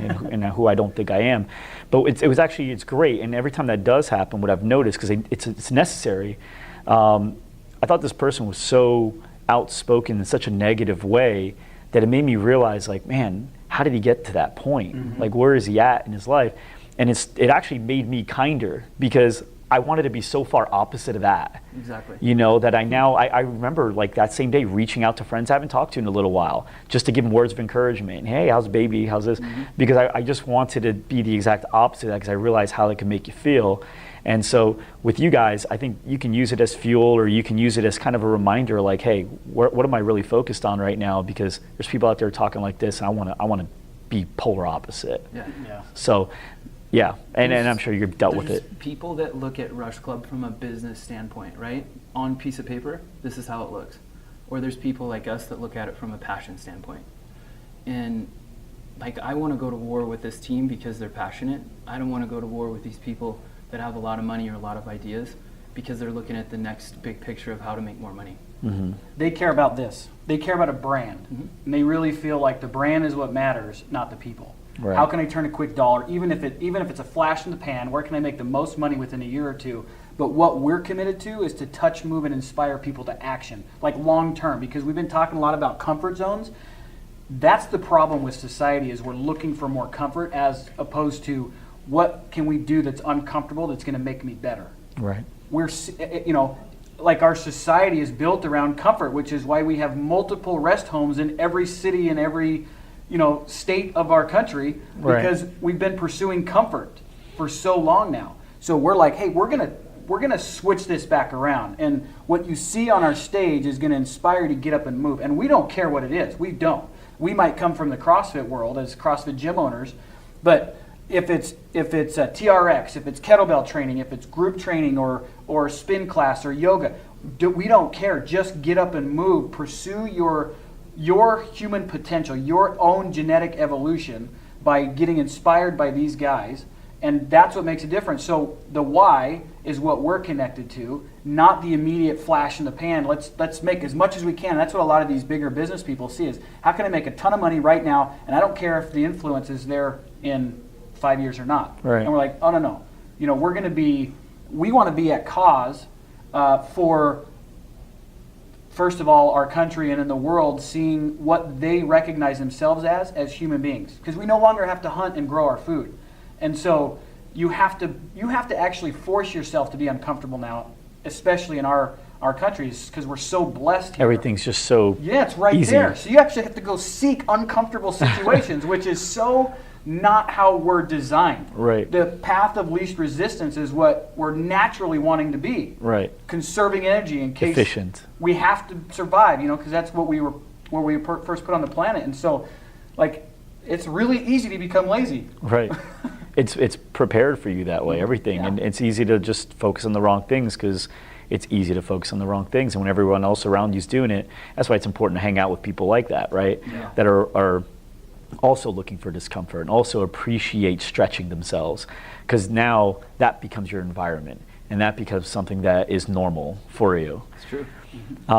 who I don't think I am. But it's great. And every time that does happen, what I've noticed, because it's necessary, I thought this person was so outspoken in such a negative way that it made me realize, like, man, how did he get to that point? Mm-hmm. Like, where is he at in his life? And it actually made me kinder, because I wanted to be so far opposite of that. Exactly. That I remember, like, that same day reaching out to friends I haven't talked to in a little while, just to give them words of encouragement. Hey, how's baby? How's this? Mm-hmm. Because I just wanted to be the exact opposite of that, because I realized how it can make you feel. And so with you guys, I think you can use it as fuel, or you can use it as kind of a reminder, like, hey, what am I really focused on right now? Because there's people out there talking like this, and I want to be polar opposite. Yeah. So, yeah, and I'm sure you've dealt with it. People that look at Rush Club from a business standpoint, right? On piece of paper, this is how it looks. Or there's people like us that look at it from a passion standpoint. And like, I want to go to war with this team because they're passionate. I don't want to go to war with these people that have a lot of money or a lot of ideas because they're looking at the next big picture of how to make more money. Mm-hmm. They care about this. They care about a brand. Mm-hmm. And they really feel like the brand is what matters, not the people. Right. How can I turn a quick dollar, even if it's a flash in the pan? Where can I make the most money within a year or two? But what we're committed to is to touch, move, and inspire people to action, like long term. Because we've been talking a lot about comfort zones. That's the problem with society, is we're looking for more comfort as opposed to what can we do that's uncomfortable that's going to make me better. Right. We're like, our society is built around comfort, which is why we have multiple rest homes in every city and every state of our country, because we've been pursuing comfort for so long now. So we're like, hey, we're gonna switch this back around, and what you see on our stage is gonna inspire you to get up and move. And we don't care what it is. We don't. We might come from the CrossFit world as CrossFit gym owners, but if it's a TRX, if it's kettlebell training, if it's group training or spin class or yoga, we don't care. Just get up and move. Pursue your human potential, your own genetic evolution, by getting inspired by these guys, and that's what makes a difference. So the why is what we're connected to, not the immediate flash in the pan. Let's make as much as we can. That's what a lot of these bigger business people see, is how can I make a ton of money right now, and I don't care if the influence is there in 5 years or not. Right. And we're like, oh, no. We want to be at cause for, first of all, our country and in the world, seeing what they recognize themselves as human beings. Because we no longer have to hunt and grow our food. And so you have to actually force yourself to be uncomfortable now, especially in our countries, because we're so blessed here. Everything's just so it's right easy. there. So you actually have to go seek uncomfortable situations, which is so not how we're designed. Right. The path of least resistance is what we're naturally wanting to be. Right. Conserving energy in case efficient. We have to survive, because that's what we were first put on the planet. And so, like, it's really easy to become lazy. Right. It's prepared for you that way, everything. Yeah. And it's easy to just focus on the wrong things, because it's easy to focus on the wrong things. And when everyone else around you is doing it, that's why it's important to hang out with people like that, right? Yeah. That are also looking for discomfort and also appreciate stretching themselves, because now that becomes your environment, and that becomes something that is normal for you. It's true. Mm-hmm.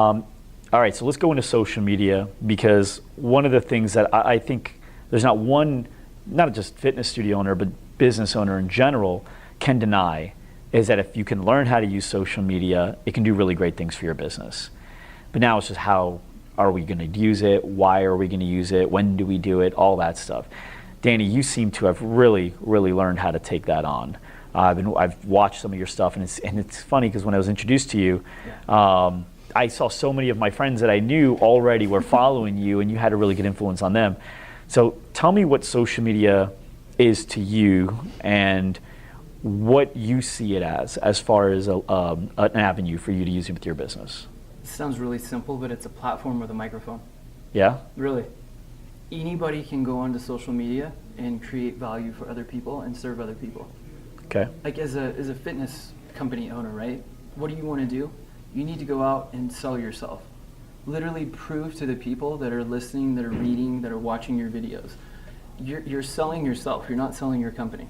All right, so let's go into social media, because one of the things that I think there's not just fitness studio owner, but business owner in general can deny, is that if you can learn how to use social media, it can do really great things for your business. But now it's just, how are we going to use it? Why are we going to use it? When do we do it? All that stuff. Danny, you seem to have really, really learned how to take that on. I've watched some of your stuff, and it's funny, because when I was introduced to you, I saw so many of my friends that I knew already were following you, and you had a really good influence on them. So tell me what social media is to you, and what you see it as far as an avenue for you to use it with your business. It sounds really simple, but it's a platform with a microphone. Yeah? Really. Anybody can go onto social media and create value for other people and serve other people. Okay. Like, as a fitness company owner, right? What do you want to do? You need to go out and sell yourself. Literally prove to the people that are listening, that are reading, that are watching your videos. you're selling yourself. You're not selling your company.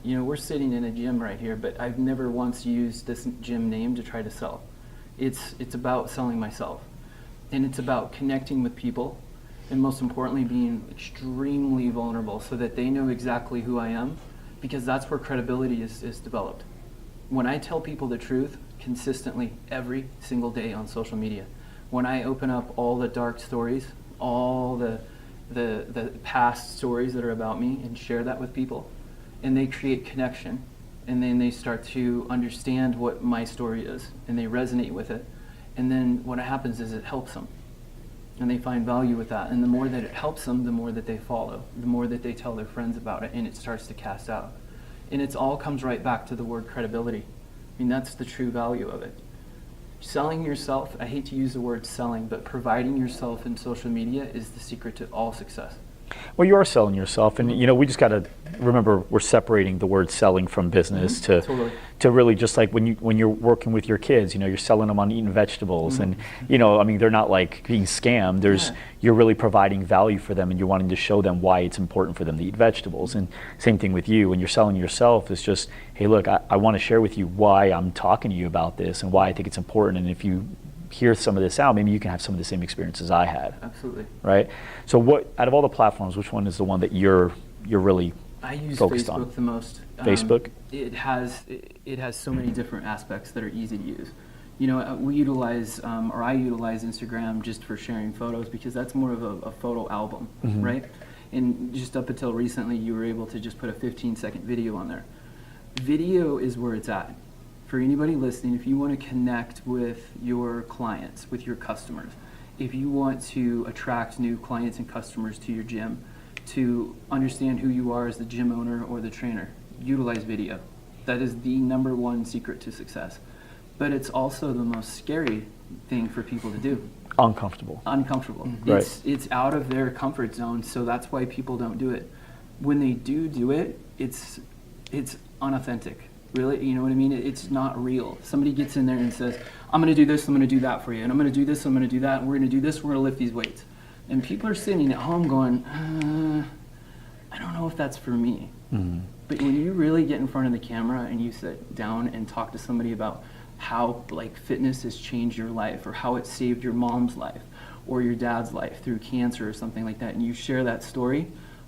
You know, we're sitting in a gym right here, but I've never once used this gym name to try to sell. It's about selling myself, and it's about connecting with people, and most importantly, being extremely vulnerable so that they know exactly who I am, because that's where credibility is developed. When I tell people the truth consistently every single day on social media, when I open up all the dark stories, all the past stories that are about me and share that with people, and they create connection, and then they start to understand what my story is, and they resonate with it, and then what happens is it helps them, and they find value with that, and the more that it helps them, the more that they follow, the more that they tell their friends about it, and it starts to cast out. And it all comes right back to the word credibility. I mean, that's the true value of it. Selling yourself, I hate to use the word selling, but providing yourself in social media is the secret to all success. Well, you are selling yourself, and you know, we just got to remember we're separating the word selling from business Totally. to really just like when you're working with your kids, you know, you're selling them on eating vegetables, and you know, I mean, they're not like being scammed. You're really providing value for them, and you're wanting to show them why it's important for them to eat vegetables. And same thing with you, when you're selling yourself, it's just, hey, look, I want to share with you why I'm talking to you about this and why I think it's important, and if you hear some of this out, maybe you can have some of the same experiences I had. Absolutely. Right? So what, out of all the platforms, which one is the one that you're really I use focused Facebook on? the most. Facebook? It has so many different aspects that are easy to use. You know, we utilize, or I utilize Instagram just for sharing photos because that's more of a photo album, right? And just up until recently, you were able to just put a 15-second video on there. Video is where it's at. For anybody listening, if you want to connect with your clients, with your customers, if you want to attract new clients and customers to your gym, to understand who you are as the gym owner or the trainer, utilize video. That is the number one secret to success. But it's also the most scary thing for people to do. Uncomfortable. Right. It's out of their comfort zone, so that's why people don't do it. When they do it, it's unauthentic. Really, you know what I mean? It's not real. Somebody gets in there and says, I'm going to do this, I'm going to do that for you, and I'm going to do this, I'm going to do that, and we're going to do this, we're going to lift these weights. And people are sitting at home going, I don't know if that's for me. But when you really get in front of the camera and you sit down and talk to somebody about how like fitness has changed your life, or how it saved your mom's life or your dad's life through cancer or something like that, and you share that story,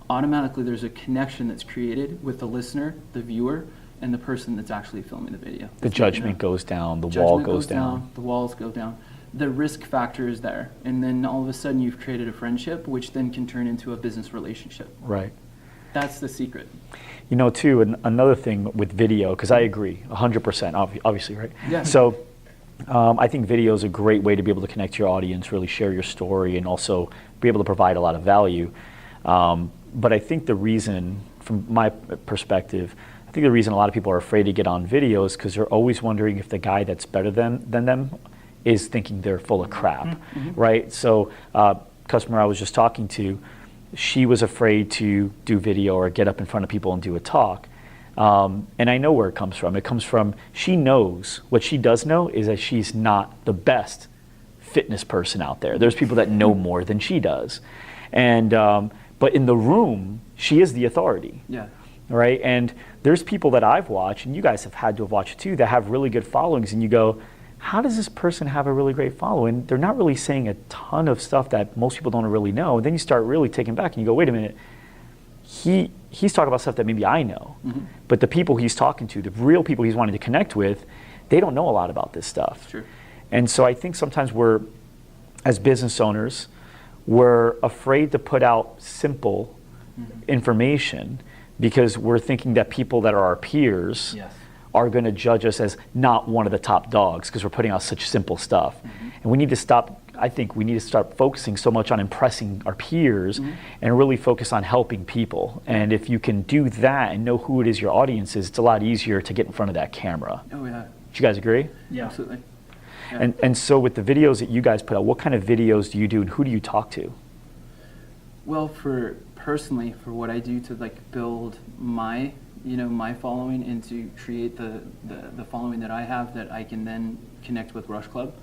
automatically there's a connection that's created with the listener, the viewer, and the person that's actually filming the video. The judgment goes down, the Judgment wall goes down. the walls go down. The risk factor is there, and then all of a sudden you've created a friendship, which then can turn into a business relationship. Right. That's the secret. You know, too, another thing with video, because I agree, 100%, obviously, right? Yeah. So I think video is a great way to be able to connect to your audience, really share your story, and also be able to provide a lot of value. But I think the reason, from my perspective, I think the reason a lot of people are afraid to get on video is because they're always wondering if the guy that's better than them is thinking they're full of crap, right? So customer I was just talking to, she was afraid to do video or get up in front of people and do a talk. And I know where it comes from. It comes from, she knows, what she does know is that she's not the best fitness person out there. There's people that know more than she does. And but in the room, she is the authority. Yeah. Right? And there's people that I've watched, and you guys have had to have watched too, that have really good followings, and you go, how does this person have a really great following? They're not really saying a ton of stuff that most people don't really know. And then you start really taking back and you go, wait a minute, he's talking about stuff that maybe I know. But the people he's talking to, the real people he's wanting to connect with, they don't know a lot about this stuff. Sure. And so I think sometimes we're, as business owners, we're afraid to put out simple information because we're thinking that people that are our peers are going to judge us as not one of the top dogs because we're putting out such simple stuff. And we need to stop, I think we need to start focusing so much on impressing our peers and really focus on helping people. And if you can do that and know who it is your audience is, it's a lot easier to get in front of that camera. Oh, yeah. Do you guys agree? Yeah. Absolutely. Yeah. And so with the videos that you guys put out, what kind of videos do you do and who do you talk to? Well, personally, for what I do to like build my following and to create the following that I have that I can then connect with Rush Club,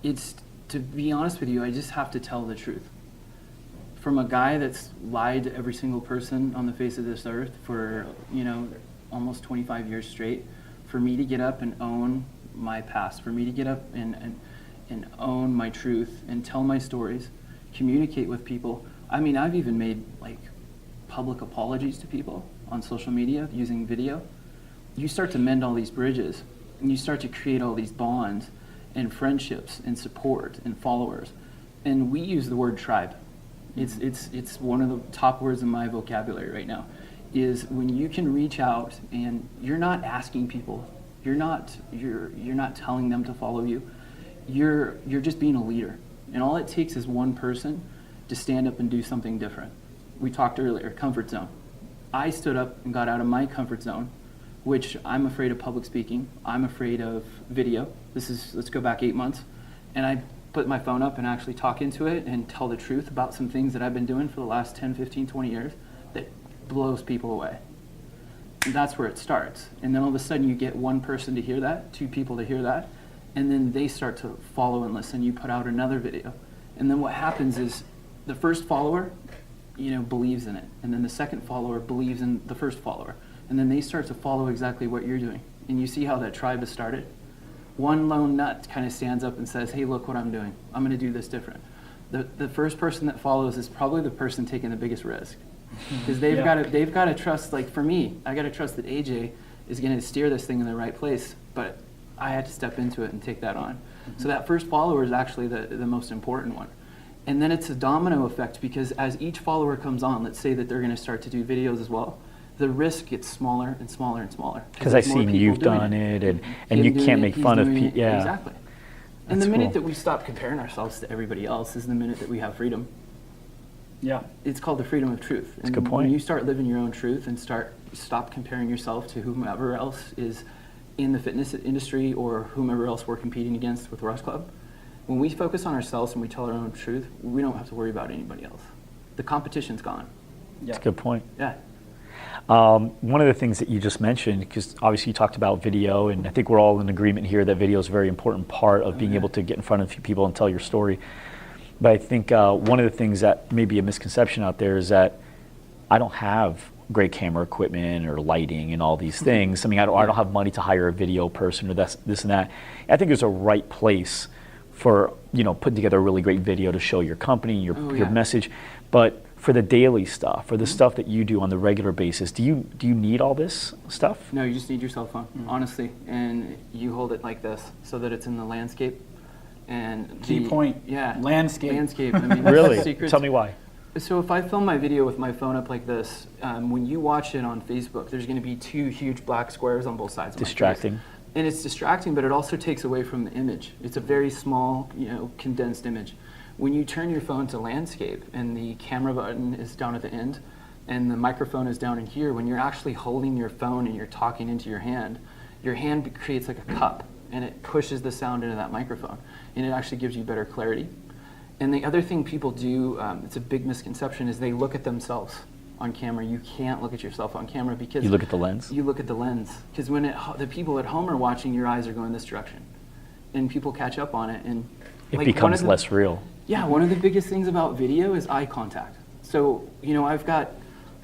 it's, to be honest with you, I just have to tell the truth. from a guy that's lied to every single person on the face of this earth for, almost 25 years straight, for me to get up and own my past, for me to get up and own my truth and tell my stories, communicate with people. I mean, I've even made like public apologies to people on social media using video. You start to mend all these bridges and you start to create all these bonds and friendships and support and followers. And we use the word tribe. It's one of the top words in my vocabulary right now, is when you can reach out and you're not asking people, you're not telling them to follow you. You're just being a leader. And all it takes is one person to stand up and do something different. We talked earlier, comfort zone. I stood up and got out of my comfort zone, which I'm afraid of public speaking. I'm afraid of video. Let's go back 8 months. And I put my phone up and actually talk into it and tell the truth about some things that I've been doing for the last 10, 15, 20 years that blows people away. And that's where it starts. And then all of a sudden you get one person to hear that, 2 people to hear that, and then they start to follow and listen. You put out another video. And then what happens is the first follower, believes in it. And then the second follower believes in the first follower. And then they start to follow exactly what you're doing. And you see how that tribe has started? One lone nut kind of stands up and says, hey, look what I'm doing. I'm going to do this different. The first person that follows is probably the person taking the biggest risk. Because they've got to trust, like for me, I got to trust that AJ is going to steer this thing in the right place. But I had to step into it and take that on. Mm-hmm. So that first follower is actually the most important one. And then it's a domino effect, because as each follower comes on, let's say that they're going to start to do videos as well, the risk gets smaller and smaller and smaller. Because I've seen you've done it, and you can't make fun of people. Yeah, exactly. And the minute that we stop comparing ourselves to everybody else is the minute that we have freedom. Yeah. It's called the freedom of truth. That's a good point. When you start living your own truth and stop comparing yourself to whomever else is in the fitness industry or whomever else we're competing against with Rush Club, when we focus on ourselves and we tell our own truth, we don't have to worry about anybody else. The competition's gone. That's a good point. Yeah. One of the things that you just mentioned, because obviously you talked about video, and I think we're all in agreement here that video is a very important part of being able to get in front of people and tell your story. But I think one of the things that may be a misconception out there is that I don't have great camera equipment or lighting and all these things. I mean, I don't have money to hire a video person or this and that. I think there's a right place for putting together a really great video to show your company, your message. But for the daily stuff, for the stuff that you do on the regular basis, do you need all this stuff? No, you just need your cell phone, honestly, and you hold it like this so that it's in the landscape. And key point. Yeah. Landscape. I mean, Really? Tell me why. So if I film my video with my phone up like this, when you watch it on Facebook, there's going to be 2 huge black squares on both sides. Distracting. And it's distracting, but it also takes away from the image. It's a very small, condensed image. When you turn your phone to landscape and the camera button is down at the end and the microphone is down in here, when you're actually holding your phone and you're talking into your hand creates like a cup and it pushes the sound into that microphone and it actually gives you better clarity. And the other thing people do, it's a big misconception, is they look at themselves on camera. You can't look at yourself on camera because you look at the lens. You look at the lens because when the people at home are watching, your eyes are going this direction, and people catch up on it, and it becomes less real. Yeah, one of the biggest things about video is eye contact. So I've got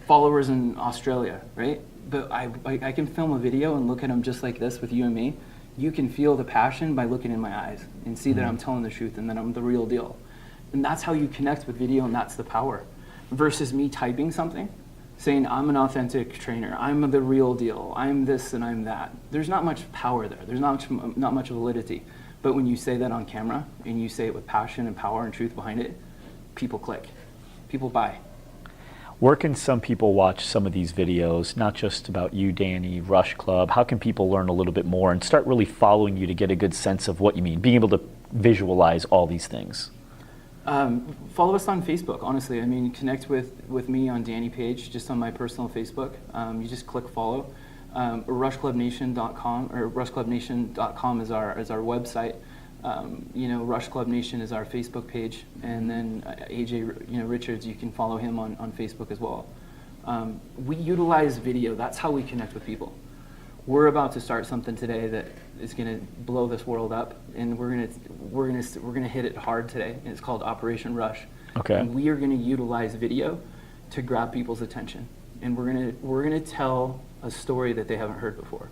followers in Australia, right? But I can film a video and look at them just like this with you and me. You can feel the passion by looking in my eyes and see that I'm telling the truth and that I'm the real deal. And that's how you connect with video, and that's the power. Versus me typing something, saying I'm an authentic trainer, I'm the real deal, I'm this and I'm that. There's not much power there. There's not much validity. But when you say that on camera and you say it with passion and power and truth behind it, people click, people buy. Where can some people watch some of these videos, not just about you, Danny, Rush Club? How can people learn a little bit more and start really following you to get a good sense of what you mean, being able to visualize all these things? Follow us on Facebook, honestly. I mean, connect with me on Danny page, just on my personal Facebook. You just click follow. RushClubNation.com or RushClubNation.com is our website. Rush Club Nation is our Facebook page, and then AJ Richards, you can follow him on Facebook as well. We utilize video. That's how we connect with people. We're about to start something today that is going to blow this world up, and we're gonna hit it hard today. And it's called Operation Rush. Okay. And we are going to utilize video to grab people's attention. And we're gonna tell a story that they haven't heard before.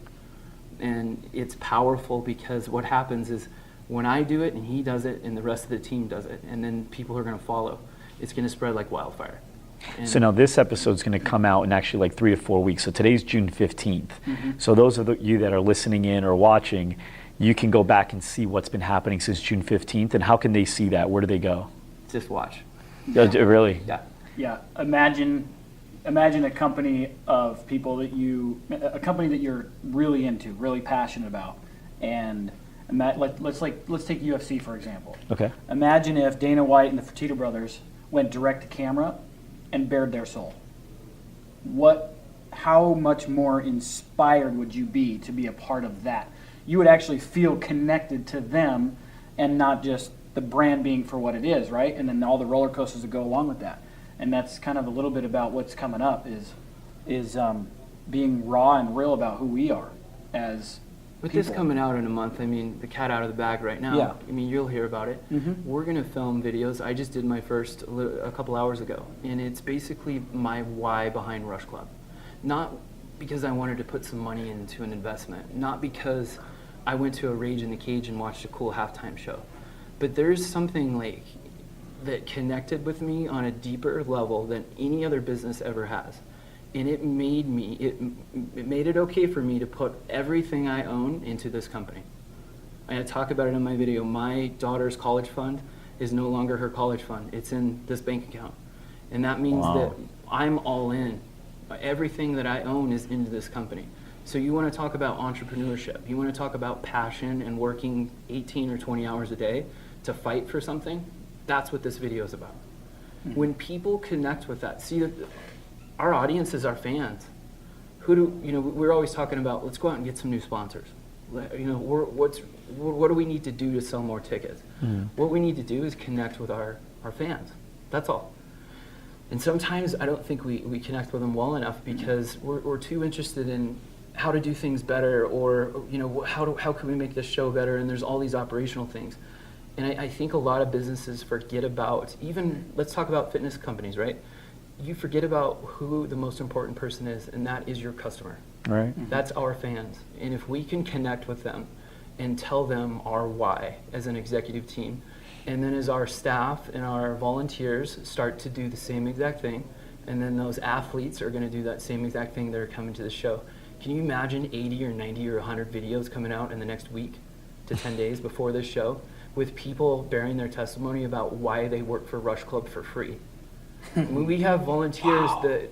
And it's powerful because what happens is when I do it and he does it and the rest of the team does it, and then people are going to follow, it's going to spread like wildfire. And So now this episode's going to come out in actually like 3 to 4 weeks. So today's June 15th. So those of you that are listening in or watching, you can go back and see what's been happening since June 15th. And how can they see that? Where do they go? just watch. Really? Yeah. Yeah, imagine a company of people that a company that you're really into, really passionate about, and let's take UFC for example. Okay. Imagine if Dana White and the Fertitta brothers went direct to camera and bared their soul. How much more inspired would you be to be a part of that? You would actually feel connected to them, and not just the brand being for what it is, right? And then all the roller coasters that go along with that. And that's kind of a little bit about what's coming up is being raw and real about who we are as With people. this coming out in a month, I mean, the cat out of the bag right now. Yeah. I mean, you'll hear about it. We're going to film videos. I just did my first a couple hours ago, and it's basically my why behind Rush Club. Not because I wanted to put some money into an investment, not because I went to a Rage in the Cage and watched a cool halftime show, but there's something like that connected with me on a deeper level than any other business ever has. And it made it okay for me to put everything I own into this company. I talk about it in my video. My daughter's college fund is no longer her college fund. It's in this bank account. And that means that I'm all in. Everything that I own is into this company. So you want to talk about entrepreneurship. You want to talk about passion and working 18 or 20 hours a day to fight for something. That's what this video is about. When people connect with that, see that our audience is our fans. We're always talking about, let's go out and get some new sponsors. What do we need to do to sell more tickets? What we need to do is connect with our fans. That's all. And sometimes I don't think we connect with them well enough because we're too interested in how to do things better, or how can we make this show better, and there's all these operational things. And I think a lot of businesses forget about, even, let's talk about fitness companies, right? You forget about who the most important person is, and that is your customer. Right. That's our fans. And if we can connect with them and tell them our why as an executive team, and then as our staff and our volunteers start to do the same exact thing, and then those athletes are going to do that same exact thing that are coming to the show. Can you imagine 80 or 90 or 100 videos coming out in the next week to 10 days before this show, with people bearing their testimony about why they work for Rush Club for free? When we have volunteers that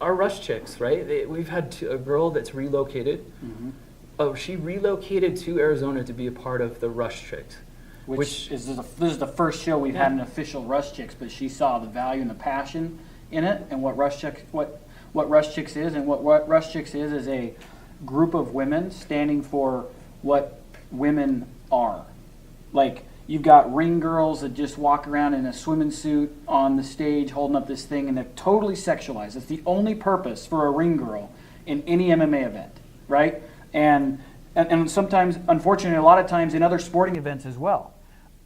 are Rush chicks, right? We've had a girl that's relocated. Oh, she relocated to Arizona to be a part of the Rush chicks. This is the first show we've had an official Rush Chicks, but she saw the value and the passion in it, and what Rush Chicks is, and what Rush Chicks is a group of women standing for what women are. Like, you've got ring girls that just walk around in a swimming suit on the stage holding up this thing, and they're totally sexualized. It's the only purpose for a ring girl in any MMA event, right? And sometimes, unfortunately, a lot of times in other sporting events as well.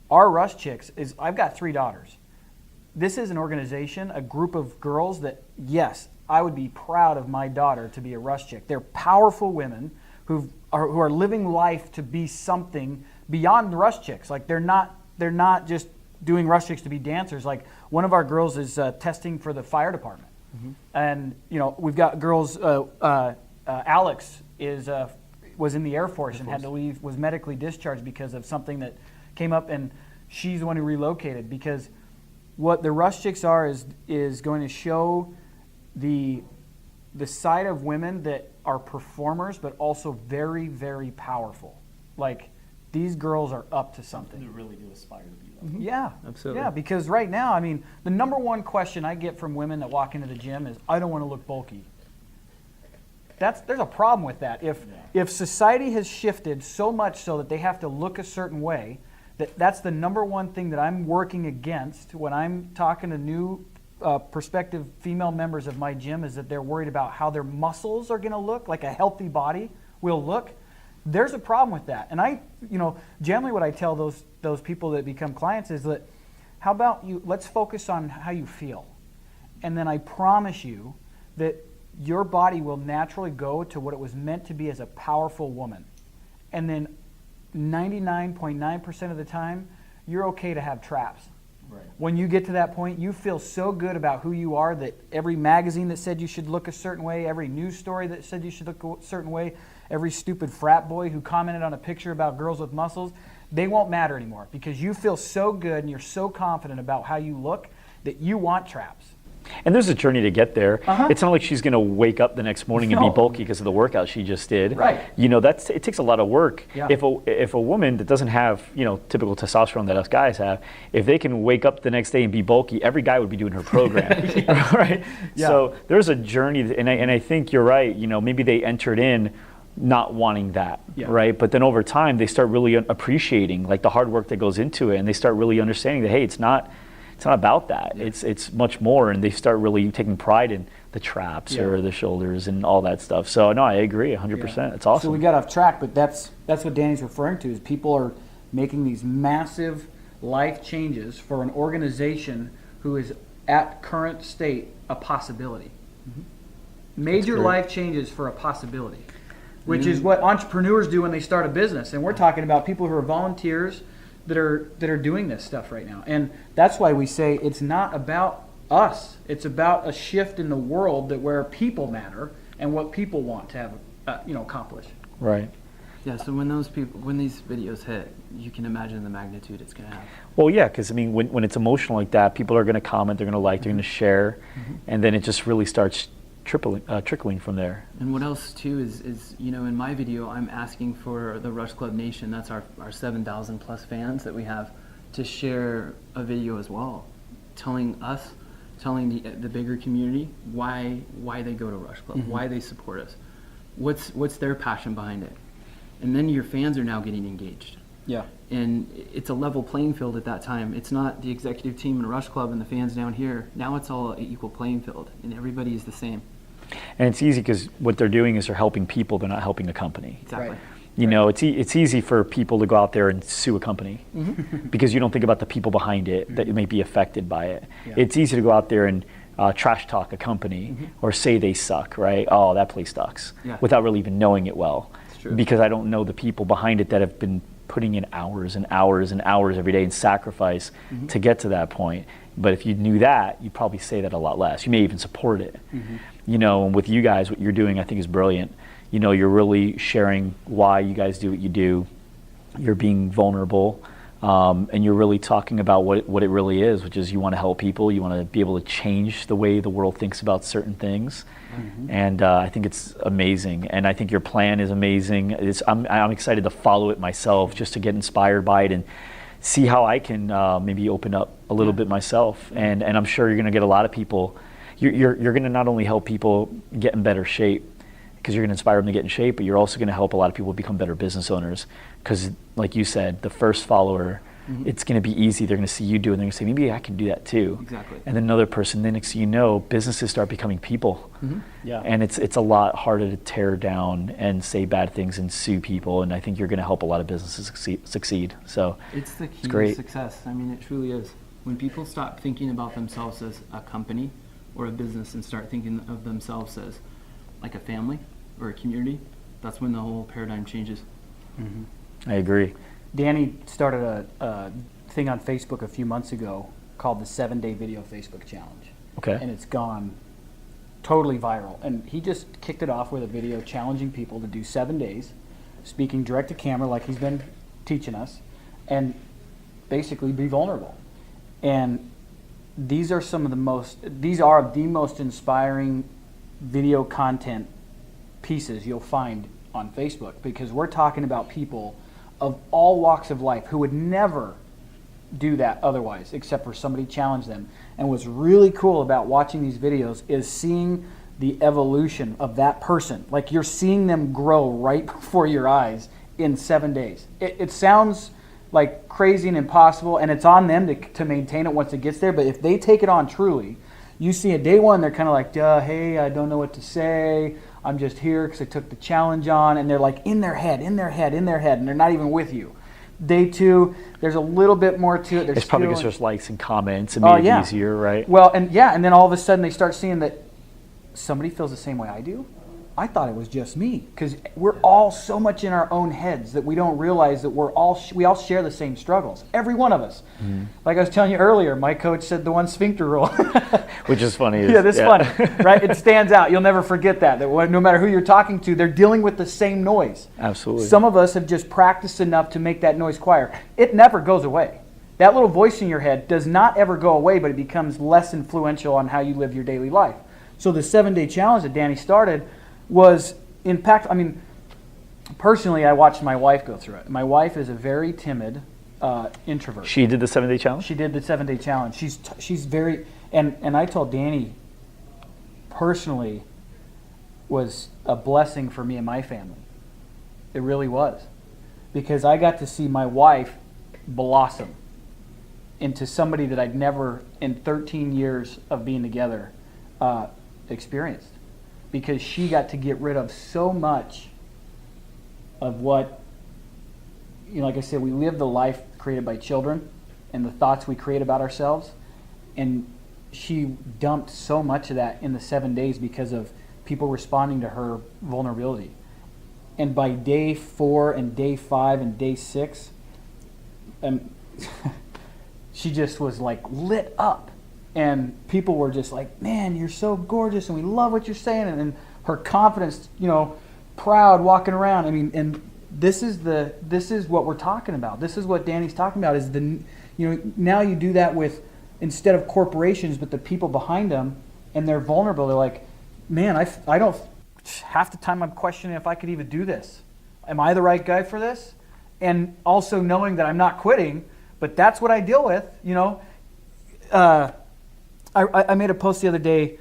Our Rush Chicks is, I've got 3 daughters. This is an organization, a group of girls that, yes, I would be proud of my daughter to be a Rush Chick. They're powerful women who are living life to be something beyond the Rush Chicks. Like, they're not just doing Rush Chicks to be dancers. Like, one of our girls is testing for the fire department. And, we've got girls, Alex was in the Air Force and had to leave, was medically discharged because of something that came up, and she's the one who relocated, because what the Rush Chicks are is going to show the side of women that are performers but also very, very powerful. Like, these girls are up to something. They really do aspire to be that. Yeah, Absolutely. Yeah, because right now, I mean, the number one question I get from women that walk into the gym is, I don't want to look bulky. There's a problem with that. If society has shifted so much so that they have to look a certain way, that's the number one thing that I'm working against when I'm talking to new prospective female members of my gym, is that they're worried about how their muscles are going to look, like a healthy body will look. There's a problem with that. And generally what I tell those people that become clients is that how about let's focus on how you feel. And then I promise you that your body will naturally go to what it was meant to be as a powerful woman. And then 99.9% of the time, you're okay to have traps. Right. When you get to that point, you feel so good about who you are that every magazine that said you should look a certain way, every news story that said you should look a certain way, every stupid frat boy who commented on a picture about girls with muscles, they won't matter anymore because you feel so good and you're so confident about how you look that you want traps. And there's a journey to get there. Uh-huh. It's not like she's going to wake up the next morning and No. be bulky because of the workout she just did. Right. You know, it takes a lot of work. Yeah. If a woman that doesn't have, you know, typical testosterone that us guys have, if they can wake up the next day and be bulky, every guy would be doing her program, right? Yeah. So there's a journey, and I think you're right. You know, maybe they entered in not wanting that, Yeah. right? But then over time, they start really appreciating like the hard work that goes into it, and they start really understanding that hey, it's not about that. Yeah. It's much more, and they start really taking pride in the traps Yeah. or the shoulders and all that stuff. So no, I agree 100%. It's awesome. So we got off track, but that's what Danny's referring to is people are making these massive life changes for an organization who is at current state a possibility. Major great. life changes for a possibility, which is what entrepreneurs do when they start a business. And we're talking about people who are volunteers that are doing this stuff right now. And that's why we say it's not about us. It's about a shift in the world that where people matter and what people want to have accomplish. Right. Yeah, so when these videos hit, you can imagine the magnitude it's going to have. Well, yeah, because I mean, when it's emotional like that, people are going to comment, they're going to like, they're going to share, and then it just really starts trickling from there. And what else too is in my video I'm asking for the Rush Club Nation, that's our 7,000 plus fans that we have, to share a video as well, telling the bigger community why they go to Rush Club, why they support us, what's their passion behind it, and then your fans are now getting engaged. Yeah. And it's a level playing field at that time. It's not the executive team in Rush Club and the fans down here. Now it's all an equal playing field, and everybody is the same. And it's easy because what they're doing is they're helping people, they're not helping a company. Exactly. Right. You know, it's easy for people to go out there and sue a company because you don't think about the people behind it that may be affected by it. Yeah. It's easy to go out there and trash talk a company or say they suck, right? Oh, that place sucks, Yeah. without really even knowing it well. It's true. Because I don't know the people behind it that have been putting in hours and hours and hours every day and sacrifice to get to that point. But if you knew that, you'd probably say that a lot less. You may even support it. You know, and with you guys, what you're doing, I think is brilliant. You know, you're really sharing why you guys do what you do. You're being vulnerable, and you're really talking about what it really is, which is you want to help people. You want to be able to change the way the world thinks about certain things. And I think it's amazing. And I think your plan is amazing. I'm excited to follow it myself, just to get inspired by it and see how I can maybe open up a little bit myself. And I'm sure you're going to get a lot of people. You're going to not only help people get in better shape, because you're going to inspire them to get in shape, but you're also going to help a lot of people become better business owners. Because, like you said, the first follower, it's going to be easy. They're going to see you do it, and they're going to say, maybe I can do that too. Exactly. And then another person, then next thing you know, businesses start becoming people. Yeah. And it's a lot harder to tear down and say bad things and sue people. And I think you're going to help a lot of businesses succeed. So It's the key to great. success. I mean, it truly is. When people stop thinking about themselves as a company or a business and start thinking of themselves as like a family or a community, that's when the whole paradigm changes. I agree. Danny started a thing on Facebook a few months ago called the 7-Day Video Facebook Challenge. Okay. And it's gone totally viral. And he just kicked it off with a video challenging people to do 7 days, speaking direct to camera like he's been teaching us, and basically be vulnerable. And these are the most inspiring video content pieces you'll find on Facebook, because we're talking about people of all walks of life who would never do that otherwise, except for somebody challenge them. And what's really cool about watching these videos is seeing the evolution of that person. Like, you're seeing them grow right before your eyes in 7 days. It sounds like crazy and impossible, and it's on them to maintain it once it gets there. But if they take it on truly, you see at day one, they're kind of like, hey, I don't know what to say. I'm just here because I took the challenge on. And they're like in their head, and they're not even with you. Day 2, there's a little bit more to it. It's probably because there's likes and comments and Oh, made it yeah. easier, right? Well, and then all of a sudden they start seeing that somebody feels the same way I do. I thought it was just me, because we're all so much in our own heads that we don't realize that we all share the same struggles. Every one of us. Mm-hmm. Like I was telling you earlier, my coach said the one sphincter rule. Which is funny. Yeah, that's funny, right? It stands out. You'll never forget that no matter who you're talking to, they're dealing with the same noise. Absolutely. Some of us have just practiced enough to make that noise quieter. It never goes away. That little voice in your head does not ever go away, but it becomes less influential on how you live your daily life. So the 7-day challenge that Danny started was impactful. I mean, personally, I watched my wife go through it. My wife is a very timid introvert. She did the 7-day challenge? She did the 7-day challenge. She's very, and I told Danny, personally, was a blessing for me and my family. It really was. Because I got to see my wife blossom into somebody that I'd never, in 13 years of being together, experienced. Because she got to get rid of so much of what, like I said, we live the life created by children and the thoughts we create about ourselves. And she dumped so much of that in the 7 days because of people responding to her vulnerability. And by day 4 and day 5 and day 6, she just was like lit up. And people were just like, man, you're so gorgeous, and we love what you're saying. And then her confidence, proud, walking around. I mean, and this is what we're talking about. This is what Danny's talking about. Is now you do that with, instead of corporations, but the people behind them, and they're vulnerable. They're like, man, I don't. Half the time I'm questioning if I could even do this. Am I the right guy for this? And also knowing that I'm not quitting, but that's what I deal with. I made a post the other day,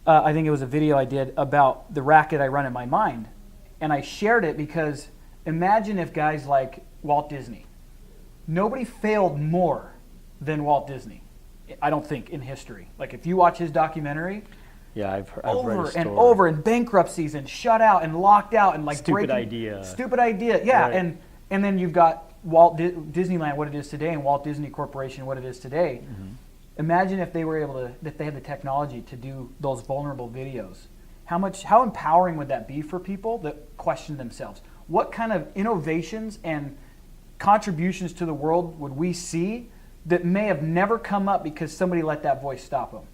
I think it was a video I did, about the racket I run in my mind. And I shared it because imagine if guys like Walt Disney, nobody failed more than Walt Disney, I don't think, in history. Like if you watch his documentary, yeah, I've read over his story. and over, in bankruptcies and shut out and locked out and like Stupid idea, yeah. Right. And then you've got Disneyland, what it is today, and Walt Disney Corporation, what it is today. Mm-hmm. Imagine if they were able to, if they had the technology to do those vulnerable videos. How empowering would that be for people that question themselves? What kind of innovations and contributions to the world would we see that may have never come up because somebody let that voice stop them?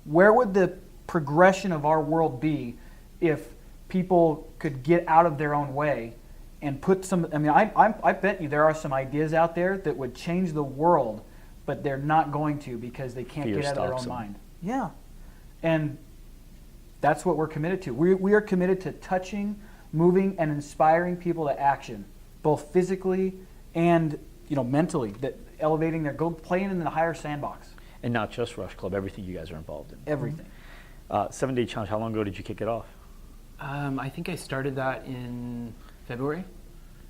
Where would the progression of our world be if people could get out of their own way and put some, I bet you there are some ideas out there that would change the world, but they're not going to because they can't get out of their own mind. Yeah. And that's what we're committed to. We are committed to touching, moving, and inspiring people to action, both physically and mentally, that elevating their goal, playing in the higher sandbox. And not just Rush Club, everything you guys are involved in. Everything. 7-day challenge, how long ago did you kick it off? I think I started that in February.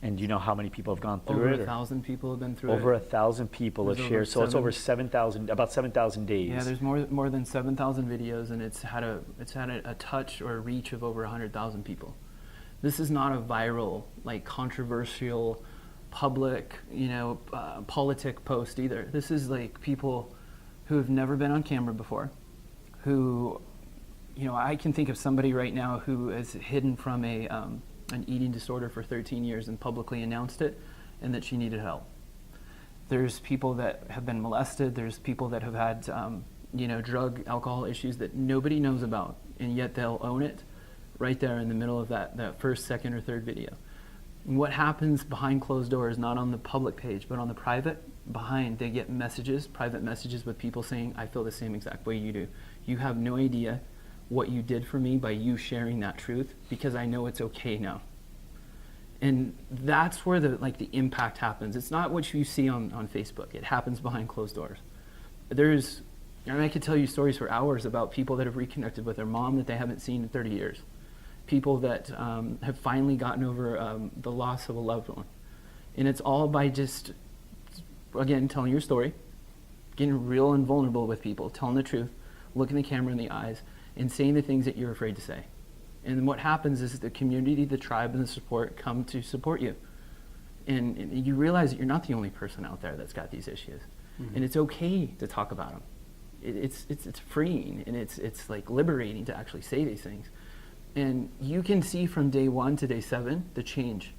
And do you know how many people have gone through Over it? 1,000 people have been through it. Over 1,000 people have shared. So it's over 7,000, about 7,000 days. Yeah, there's more than 7,000 videos, and it's had a touch or a reach of over 100,000 people. This is not a viral, like controversial, public, politic post either. This is like people who have never been on camera before, who, I can think of somebody right now who is hidden from an eating disorder for 13 years and publicly announced it, and that she needed help. There's people that have been molested. There's people that have had, drug, alcohol issues that nobody knows about, and yet they'll own it right there in the middle of that first, second, or third video. And what happens behind closed doors, not on the public page, but on the private, they get messages, private messages with people saying, I feel the same exact way you do. You have no idea what you did for me by you sharing that truth, because I know it's okay now. And that's where the impact happens. It's not what you see on Facebook. It happens behind closed doors. I could tell you stories for hours about people that have reconnected with their mom that they haven't seen in 30 years. People that have finally gotten over the loss of a loved one. And it's all by just, again, telling your story, getting real and vulnerable with people, telling the truth, looking the camera in the eyes, and saying the things that you're afraid to say. And what happens is the community, the tribe, and the support come to support you. And you realize that you're not the only person out there that's got these issues. And it's okay to talk about them. It's freeing, and it's like liberating to actually say these things. And you can see from day 1 to day 7 the change.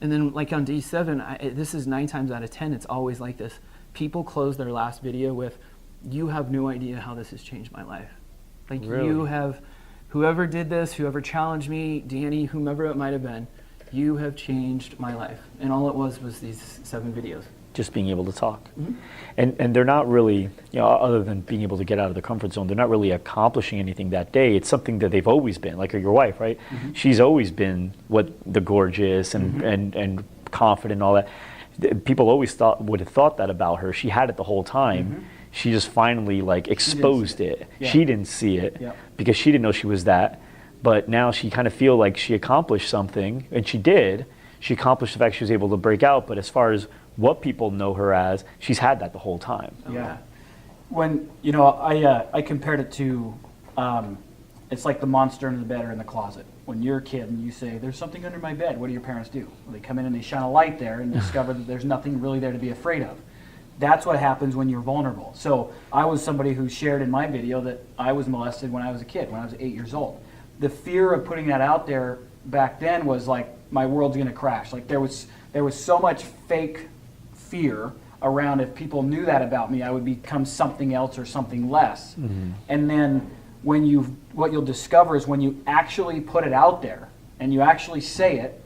And then like on day 7, this is 9 times out of 10, it's always like this. People close their last video with, "You have no idea how this has changed my life." Like Really? you have, whoever did this, whoever challenged me, Danny, whomever it might have been, you have changed my life. And all it was these 7 videos. Just being able to talk. And they're not really, other than being able to get out of the comfort zone, they're not really accomplishing anything that day. It's something that they've always been, like your wife, right? She's always been what the gorgeous and confident and all that. People always would have thought that about her. She had it the whole time. She just finally like exposed it. Yeah. She didn't see it Yep. because she didn't know she was that. But now she kind of feel like she accomplished something, and she did. She accomplished the fact she was able to break out, but as far as what people know her as, she's had that the whole time. Yeah. When, I compared it to, it's like the monster in the bed or in the closet. When you're a kid and you say, "There's something under my bed," what do your parents do? Well, they come in and they shine a light there and discover that there's nothing really there to be afraid of. That's what happens when you're vulnerable. So I was somebody who shared in my video that I was molested when I was a kid, when I was 8 years old. The fear of putting that out there back then was like, my world's gonna crash. Like there was so much fake fear around, if people knew that about me, I would become something else or something less. And then what you'll discover is when you actually put it out there and you actually say it,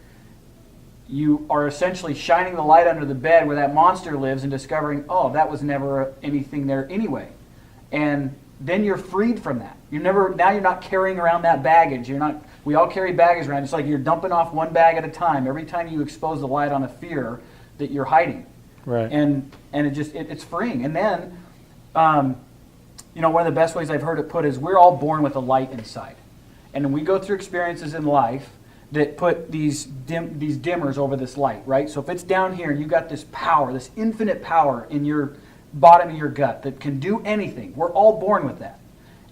you are essentially shining the light under the bed where that monster lives and discovering, oh, that was never anything there anyway. And then you're freed from that. Now you're not carrying around that baggage. We all carry baggage around. It's like you're dumping off one bag at a time every time you expose the light on a fear that you're hiding. Right. And it's freeing. And then, one of the best ways I've heard it put is we're all born with a light inside. And we go through experiences in life that put these dimmers over this light, right? So if it's down here and you got this power, this infinite power in your bottom of your gut that can do anything, we're all born with that.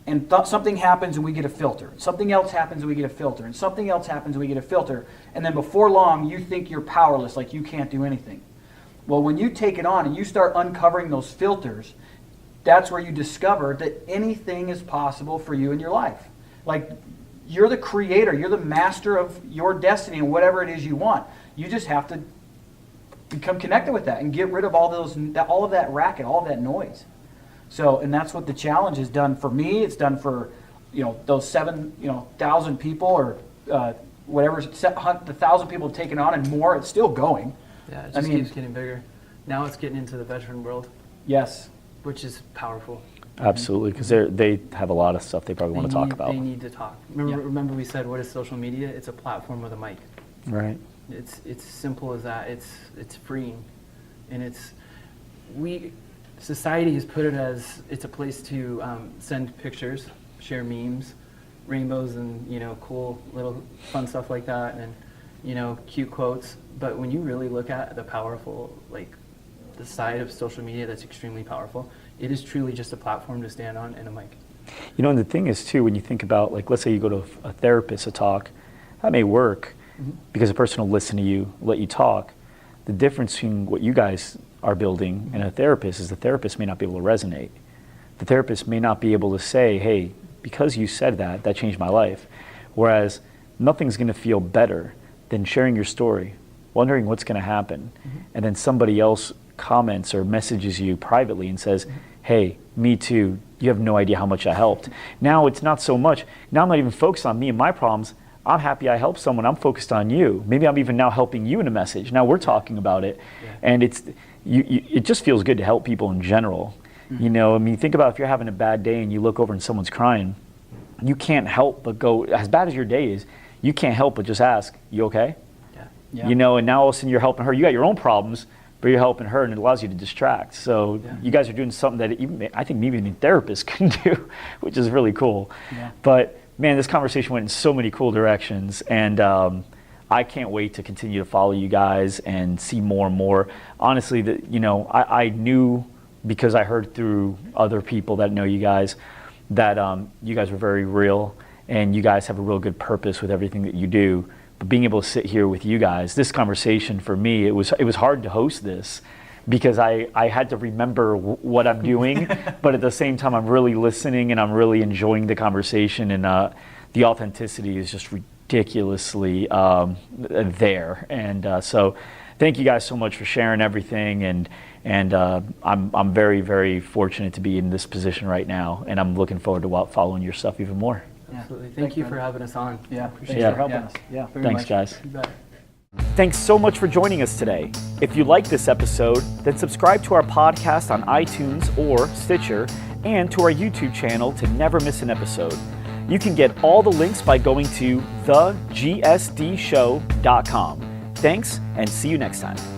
And something happens and we get a filter. Something else happens and we get a filter. And something else happens and we get a filter. And then before long, you think you're powerless, like you can't do anything. Well, when you take it on and you start uncovering those filters, that's where you discover that anything is possible for you in your life. Like, you're the creator, you're the master of your destiny and whatever it is you want. You just have to become connected with that and get rid of all of that racket, all of that noise. So, and that's what the challenge has done for me. It's done for, those 7,000 people or whatever, the 1,000 people have taken on and more. It's still going. Yeah, it just keeps getting bigger. Now it's getting into the veteran world, Yes. which is powerful. Absolutely, because they have a lot of stuff they probably want to talk about. They need to talk. Remember we said, what is social media? It's a platform with a mic. Right. It's simple as that. It's freeing, and society has put it as it's a place to send pictures, share memes, rainbows, and cool little fun stuff like that, and cute quotes. But when you really look at the powerful, like the side of social media that's extremely powerful, it is truly just a platform to stand on and a mic. And the thing is too, when you think about, like, let's say you go to a therapist to talk, that may work because a person will listen to you, let you talk. The difference between what you guys are building and a therapist is the therapist may not be able to resonate. The therapist may not be able to say, hey, because you said that changed my life. Whereas nothing's going to feel better than sharing your story, wondering what's going to happen, and then somebody else comments or messages you privately and says, hey, me too, you have no idea how much I helped. Now it's not so much, now I'm not even focused on me and my problems. I'm happy I helped someone, I'm focused on you. Maybe I'm even now helping you in a message. Now we're talking about it. And it just feels good to help people in general. Think about if you're having a bad day and you look over and someone's crying, you can't help but go, as bad as your day is, you can't help but just ask, you okay? Yeah. And now all of a sudden you're helping her. You got your own problems, but you're helping her, and it allows you to distract. So you guys are doing something that I think maybe even therapists can do, which is really cool. Yeah. But man, this conversation went in so many cool directions, and I can't wait to continue to follow you guys and see more and more. Honestly, I knew, because I heard through other people that know you guys, that you guys were very real, and you guys have a real good purpose with everything that you do. but being able to sit here with you guys, this conversation for me, it was hard to host this because I had to remember what I'm doing, but at the same time, I'm really listening and I'm really enjoying the conversation, and the authenticity is just ridiculously there. And so thank you guys so much for sharing everything, and I'm very, very fortunate to be in this position right now, and I'm looking forward to following your stuff even more. Absolutely. Thank you for having us on. Yeah, Appreciate thanks it. for helping Yeah. us. Yeah. Very Thanks, much. guys. You bet. Thanks so much for joining us today. If you like this episode, then subscribe to our podcast on iTunes or Stitcher, and to our YouTube channel to never miss an episode. You can get all the links by going to thegsdshow.com. Thanks, and see you next time.